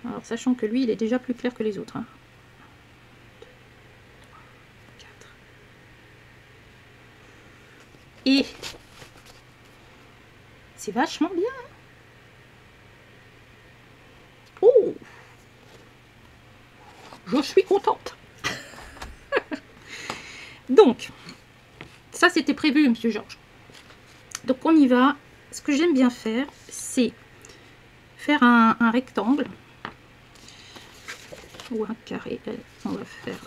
Alors, sachant que lui, il est déjà plus clair que les autres. Hein. 4. Et c'est vachement bien. Oh, je suis contente. Donc, ça c'était prévu, monsieur Georges. Donc on y va. Ce que j'aime bien faire, c'est faire un rectangle ou un carré. On va faire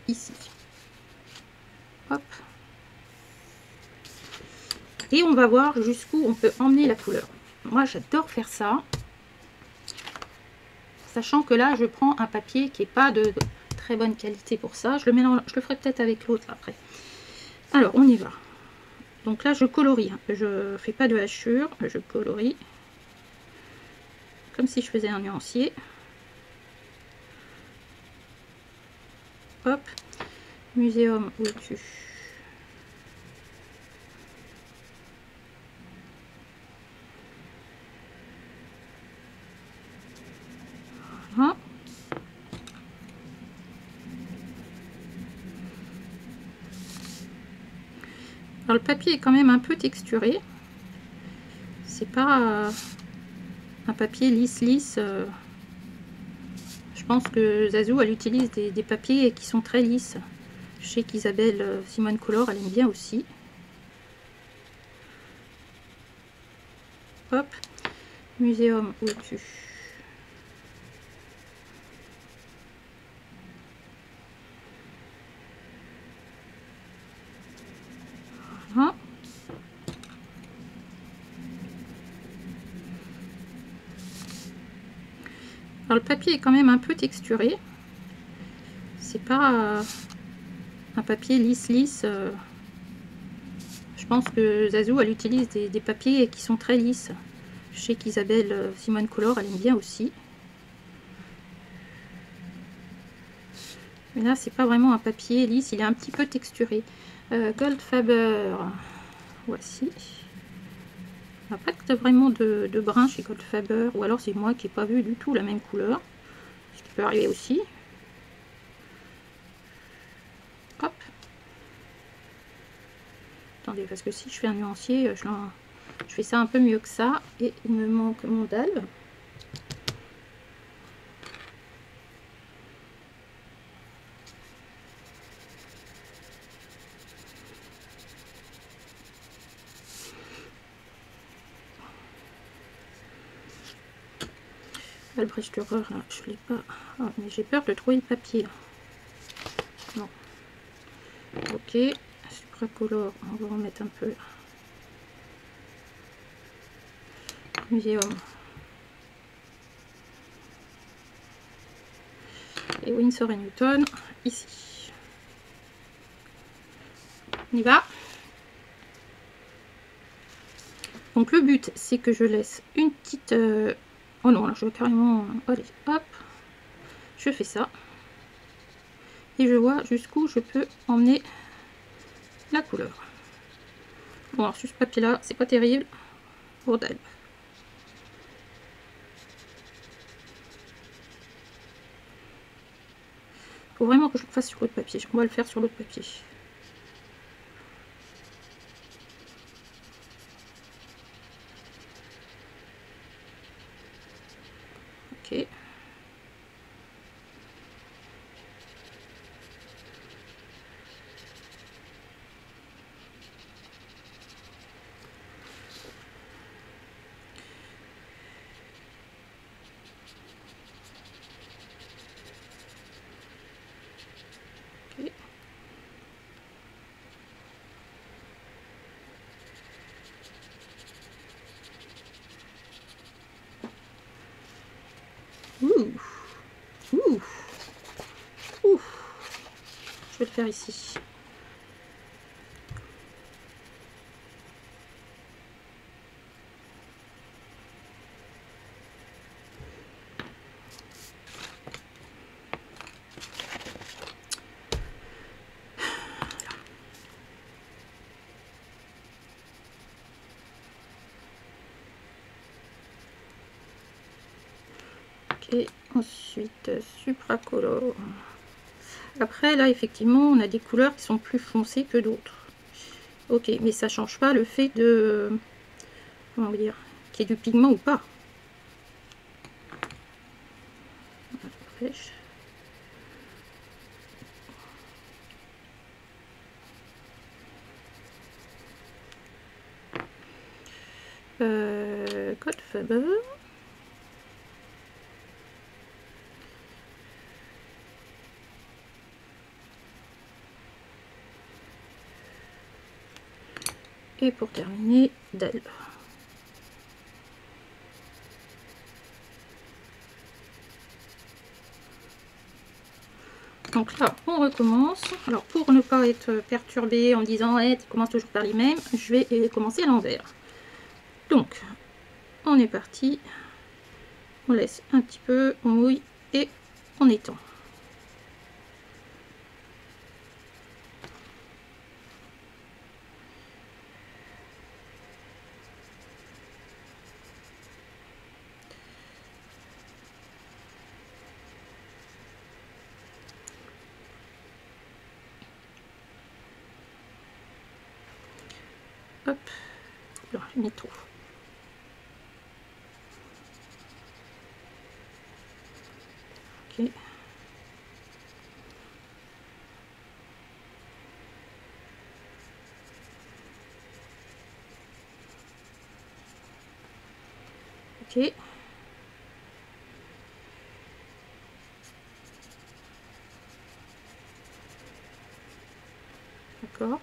ici. Hop. Et on va voir jusqu'où on peut emmener la couleur. Moi j'adore faire ça. Sachant que là je prends un papier qui n'est pas de très bonne qualité pour ça. Je le mélange, je le ferai peut-être avec l'autre après. Alors on y va. Donc là je colorie. Je fais pas de hachure, je colorie. Comme si je faisais un nuancier. Hop. Muséum au-dessus. Voilà. Alors le papier est quand même un peu texturé. C'est pas un papier lisse. Je pense que Zazou elle utilise des papiers qui sont très lisses. Je sais qu'Isabelle Simone Color elle aime bien aussi. Hop, muséum au-dessus. Voilà. Alors le papier est quand même un peu texturé. C'est pas un papier lisse. Je pense que Zazou elle utilise des papiers qui sont très lisses. Je sais qu'Isabelle Simone Color elle aime bien aussi. Mais là c'est pas vraiment un papier lisse, il est un petit peu texturé. Goldfaber, voici. Il n'y a pas vraiment de brun chez Goldfaber, ou alors c'est moi qui n'ai pas vu du tout la même couleur, ce qui peut arriver aussi. Hop. Attendez, parce que si je fais un nuancier, je fais ça un peu mieux que ça, et il me manque mon dalle. Albrecht Dürer, là, je l'ai pas. Oh, mais j'ai peur de trouver le papier. Là. Non. Ok. Supracolor, on va remettre un peu. Muséum. Et Winsor & Newton, ici. On y va. Donc le but, c'est que je laisse une petite... Oh non, là je vais carrément... Allez, hop. Je fais ça. Et je vois jusqu'où je peux emmener la couleur. Bon, alors sur ce papier-là, c'est pas terrible. Pour d'Albe. faut vraiment que je le fasse sur l'autre papier. On va le faire sur l'autre papier. Ok. Ouh. Ouh. Ouh. Je vais le faire ici. Et ensuite supracolore. Après là effectivement on a des couleurs qui sont plus foncées que d'autres. Ok, mais ça change pas le fait de, comment dire, qu'il y ait du pigment ou pas. Après, code Faber. Et pour terminer, Dell. Donc là, on recommence. Alors pour ne pas être perturbé en disant hey, tu commences toujours par les mêmes, je vais commencer à l'envers. Donc, on est parti. On laisse un petit peu, on mouille et on étend. Hop, là, je mets trop. Ok. Ok. D'accord.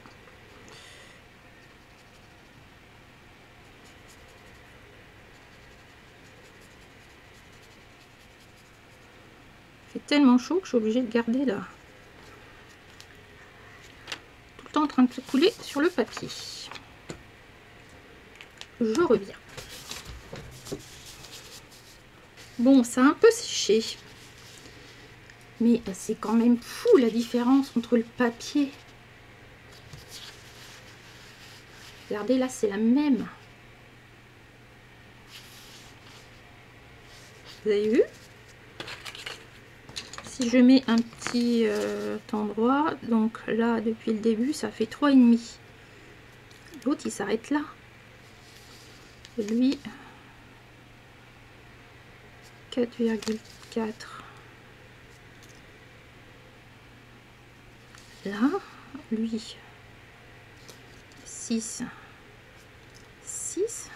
C'est tellement chaud que je suis obligée de garder là. Tout le temps en train de se couler sur le papier. Je reviens. Bon, ça a un peu séché. Mais c'est quand même fou la différence entre le papier. Regardez, là, c'est la même. Vous avez vu? Si je mets un petit endroit, donc là, depuis le début, ça fait 3,5. L'autre, il s'arrête là. Et lui, 4,4. Là, lui, 6, 6,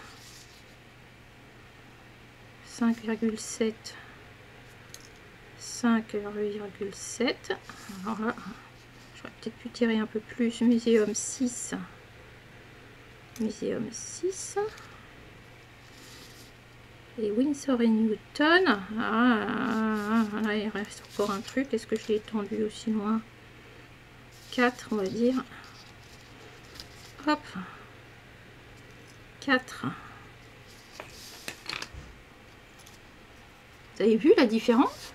5,7, 5,7. Alors là, j'aurais peut-être pu tirer un peu plus. Muséum 6, Muséum 6. Et Winsor et Newton. Là, il reste encore un truc. Est-ce que je l'ai étendu aussi loin? 4, on va dire. Hop. 4. Vous avez vu la différence?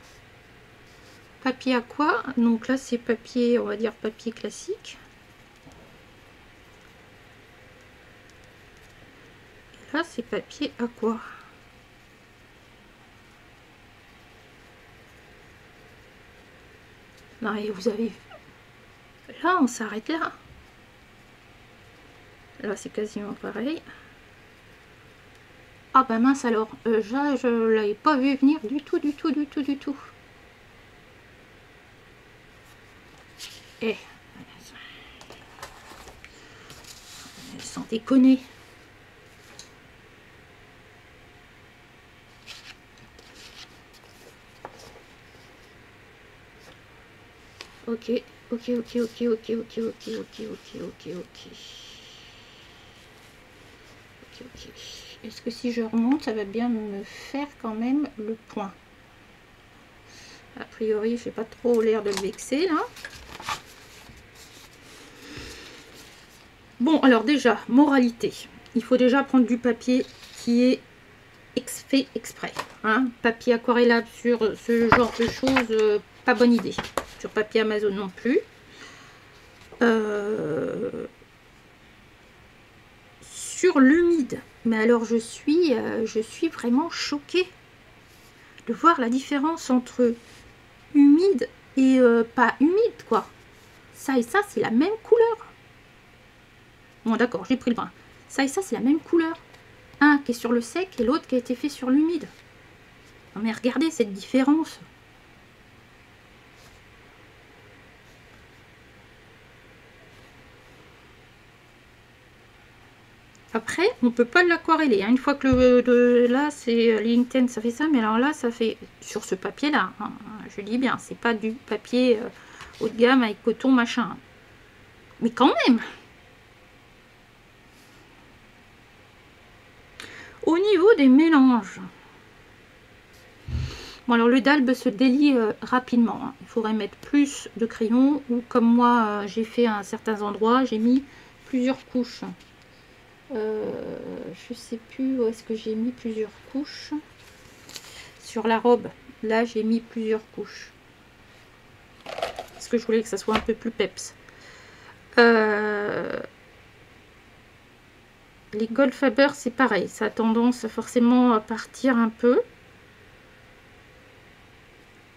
Papier à quoi? Donc là, c'est papier, on va dire papier classique. Et là, c'est papier à quoi? Non, et vous avez... Là, on s'arrête là. Là, c'est quasiment pareil. Ah bah mince alors, je l'avais pas vu venir du tout, du tout, du tout, du tout. Eh, sans déconner. Ok, ok, ok, ok, ok, ok, ok, ok, ok, ok, ok. Ok, ok. Est-ce que si je remonte, ça va bien me faire quand même le point? A priori, j'ai pas trop l'air de le vexer là. Bon, alors déjà, moralité. Il faut déjà prendre du papier qui est fait exprès. Hein. Papier aquarellable sur ce genre de choses, pas bonne idée. Sur papier Amazon non plus. Sur l'humide. Mais alors, je suis vraiment choquée de voir la différence entre humide et pas humide, quoi. Ça et ça, c'est la même couleur. Bon, d'accord, j'ai pris le brin. Ça et ça, c'est la même couleur. Un qui est sur le sec et l'autre qui a été fait sur l'humide. Non mais regardez cette différence. Après, on peut pas l'aquareller. Hein. Une fois que là, c'est LinkedIn, ça fait ça. Mais alors là, ça fait sur ce papier-là. Hein, je dis bien, c'est pas du papier haut de gamme avec coton machin. Mais quand même. Au niveau des mélanges. Bon alors le dalbe se délie rapidement. Hein. Il faudrait mettre plus de crayon. Ou comme moi, j'ai fait à certains endroits, j'ai mis plusieurs couches. Je sais plus où est-ce que j'ai mis plusieurs couches. Sur la robe, là j'ai mis plusieurs couches. Parce que je voulais que ça soit un peu plus peps. Les Goldfaber c'est pareil, ça a tendance forcément à partir un peu.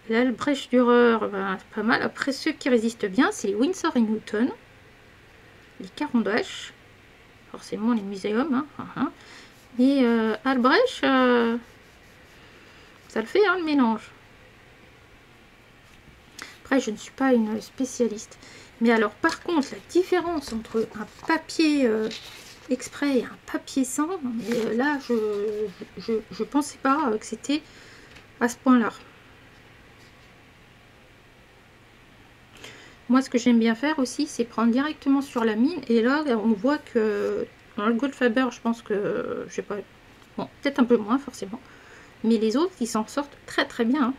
L'Albrecht Dürer, ben, c'est pas mal. Après ceux qui résistent bien, c'est les Winsor & Newton. Les Caran d'H. Forcément les muséums. Hein. Et Albrecht, ça le fait hein, le mélange. Après, je ne suis pas une spécialiste. Mais alors, par contre, la différence entre un papier exprès et un papier sans, là, je pensais pas que c'était à ce point-là. Moi, ce que j'aime bien faire aussi, c'est prendre directement sur la mine. Et là, on voit que dans le Goldfaber, je pense que, je sais pas, bon, peut-être un peu moins forcément. Mais les autres, ils s'en sortent très très bien. Hein.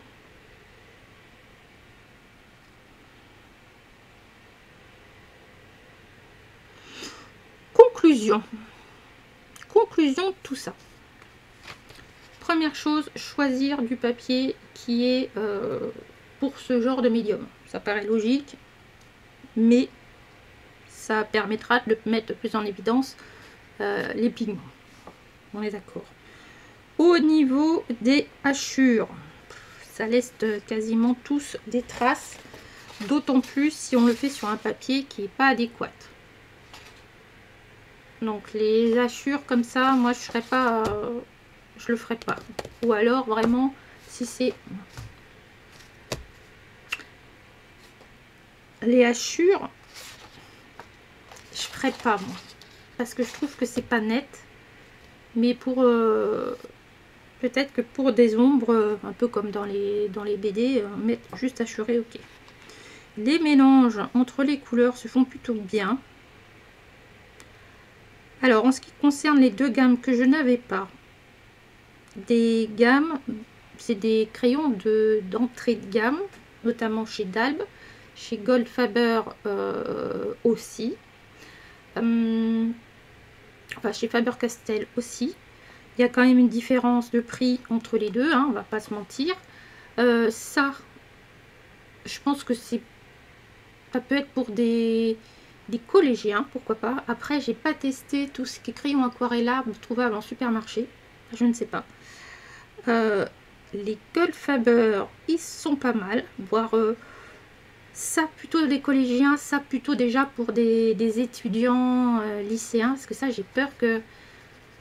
Conclusion de tout ça. Première chose, choisir du papier qui est pour ce genre de médium. Ça paraît logique, mais ça permettra de mettre plus en évidence les pigments. On est d'accord. Au niveau des hachures, ça laisse quasiment tous des traces, d'autant plus si on le fait sur un papier qui n'est pas adéquat. Donc les hachures comme ça, moi je serais pas, je le ferai pas. Ou alors vraiment si c'est les hachures, je ferai pas moi, parce que je trouve que c'est pas net. Mais pour peut-être que pour des ombres, un peu comme dans les BD, mettre juste hachuré, ok. Les mélanges entre les couleurs se font plutôt bien. Alors, en ce qui concerne les deux gammes que je n'avais pas, des gammes, c'est des crayons d'entrée de gamme, notamment chez Dalbe, chez Goldfaber aussi, enfin chez Faber-Castell aussi. Il y a quand même une différence de prix entre les deux, hein, on va pas se mentir. Ça, je pense que ça peut être pour des collégiens, pourquoi pas. Après, j'ai pas testé tout ce qui est crayon aquarellable trouvable en supermarché, je ne sais pas. Les Goldfaber, ils sont pas mal, voire Ça plutôt les collégiens, ça plutôt déjà pour des étudiants lycéens, parce que ça j'ai peur que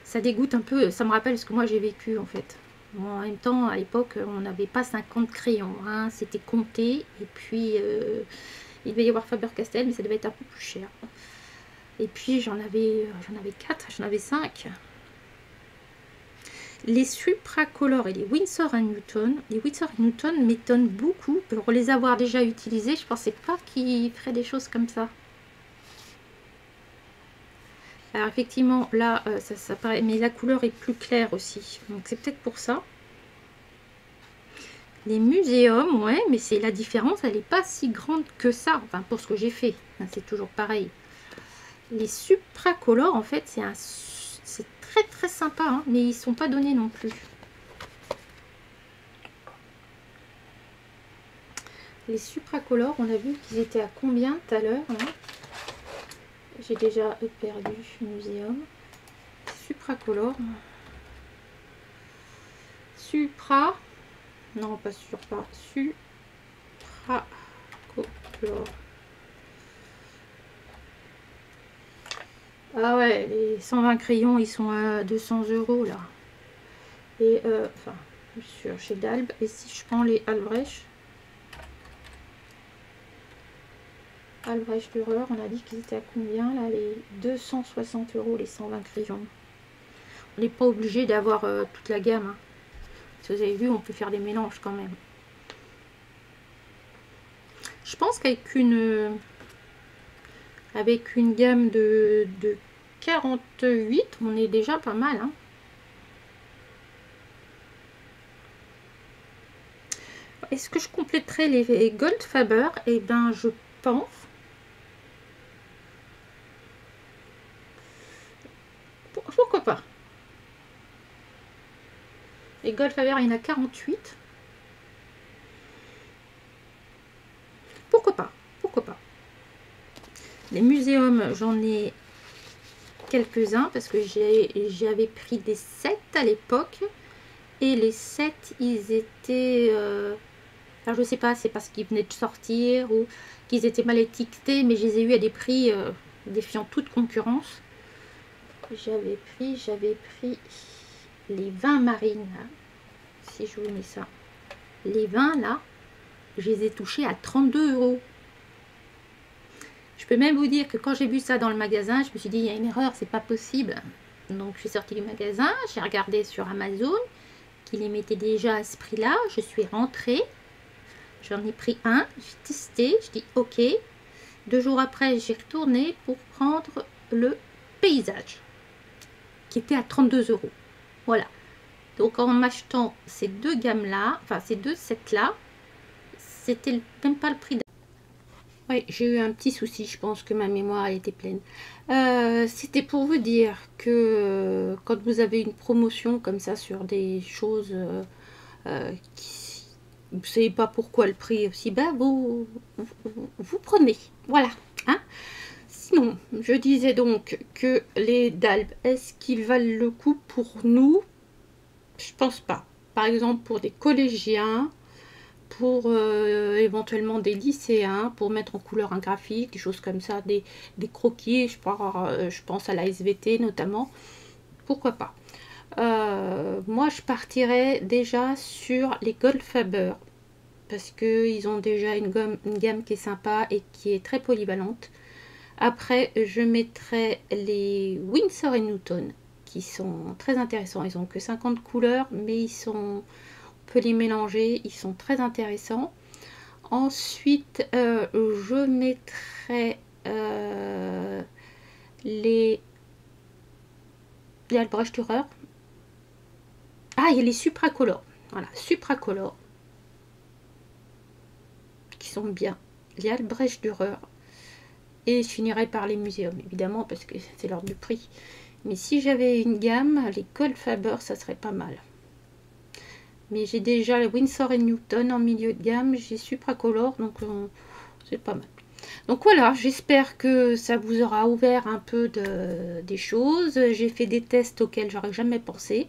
ça dégoûte un peu. Ça me rappelle ce que moi j'ai vécu en fait. Bon, en même temps, à l'époque, on n'avait pas 50 crayons, hein, c'était compté, et puis il devait y avoir Faber-Castell, mais ça devait être un peu plus cher. Et puis j'en avais 4, j'en avais 5. Les Supracolor et les Winsor & Newton. Les Winsor & Newton m'étonnent beaucoup. Pour les avoir déjà utilisés, je pensais pas qu'ils feraient des choses comme ça. Alors effectivement, là, ça paraît, mais la couleur est plus claire aussi. Donc c'est peut-être pour ça. Les muséums, ouais, mais c'est la différence, elle n'est pas si grande que ça. Enfin, pour ce que j'ai fait, hein, c'est toujours pareil. Les Supracolor, en fait, c'est très très sympa, hein, mais ils sont pas donnés non plus. Les Supracolor, on a vu qu'ils étaient à combien tout à l'heure, hein? J'ai déjà perdu muséum. Supracolor. Supra. Non, pas Supra. Supracolor. Ah ouais, les 120 crayons, ils sont à 200 € là. Et enfin, sur chez Dalb. Et si je prends les Albrecht Dürer, on a dit qu'ils étaient à combien là? Les 260 € les 120 crayons. On n'est pas obligé d'avoir toute la gamme. Hein. Si vous avez vu, on peut faire des mélanges quand même. Je pense qu'avec une gamme de 48, on est déjà pas mal. Hein. Est-ce que je compléterai les Goldfaber? Eh bien, je pense. Pourquoi pas? Les Goldfaber, il y en a 48. Pourquoi pas? Pourquoi pas? Les muséums, j'en ai quelques-uns parce que j'avais pris des 7 à l'époque. Et les 7, ils étaient... alors, je sais pas, c'est parce qu'ils venaient de sortir ou qu'ils étaient mal étiquetés, mais je les ai eu à des prix défiant toute concurrence. J'avais pris les 20 marines, là. Si je vous mets ça. Les 20, là, je les ai touchés à 32 €. Je peux même vous dire que quand j'ai vu ça dans le magasin, je me suis dit, il y a une erreur, c'est pas possible. Donc, je suis sortie du magasin, j'ai regardé sur Amazon, qui les mettait déjà à ce prix-là. Je suis rentrée, j'en ai pris un, j'ai testé, je dis ok. 2 jours après, j'ai retourné pour prendre le paysage, qui était à 32 €. Voilà. Donc, en m'achetant ces deux gammes-là, enfin, ces deux sets-là, c'était même pas le prix. Oui, j'ai eu un petit souci, je pense que ma mémoire elle était pleine. C'était pour vous dire que quand vous avez une promotion comme ça sur des choses qui vous ne savez pas pourquoi le prix est aussi bas, vous prenez. Voilà. Hein. Sinon, je disais donc que les Dalb, est-ce qu'ils valent le coup pour nous? Je pense pas. Par exemple, pour des collégiens, pour éventuellement des lycéens, pour mettre en couleur un graphique, des choses comme ça, des croquis, je pense à la SVT notamment, pourquoi pas. Moi je partirais déjà sur les Goldfaber, parce qu'ils ont déjà une gamme qui est sympa et qui est très polyvalente. Après je mettrai les Winsor & Newton, qui sont très intéressants, ils ont que 50 couleurs, mais ils sont... peut les mélanger, ils sont très intéressants. Ensuite je mettrai les Albrecht Dürer. Ah, il y a les Supracolor, voilà, Supracolor qui sont bien, les Albrecht Dürer. Et je finirai par les muséums évidemment parce que c'est l'ordre du prix, mais si j'avais une gamme, les Goldfaber, ça serait pas mal. Mais j'ai déjà les Winsor & Newton en milieu de gamme, j'ai Supracolor, donc c'est pas mal. Donc voilà, j'espère que ça vous aura ouvert un peu des choses. J'ai fait des tests auxquels j'aurais jamais pensé.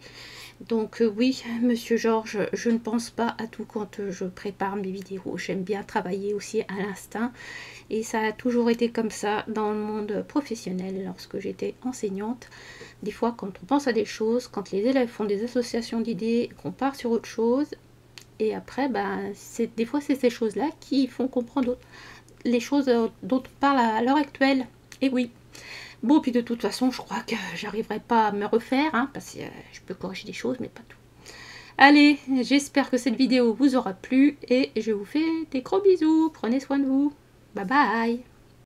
Donc oui, Monsieur Georges, je ne pense pas à tout quand je prépare mes vidéos. J'aime bien travailler aussi à l'instinct. Et ça a toujours été comme ça dans le monde professionnel lorsque j'étais enseignante. Des fois, quand on pense à des choses, quand les élèves font des associations d'idées, qu'on part sur autre chose, et après, ben, des fois, c'est ces choses-là qui font comprendre les choses dont on parle à l'heure actuelle. Et oui. Bon, puis de toute façon, je crois que j'arriverai pas à me refaire, hein, parce que je peux corriger des choses, mais pas tout. Allez, j'espère que cette vidéo vous aura plu, et je vous fais des gros bisous. Prenez soin de vous. Bye bye.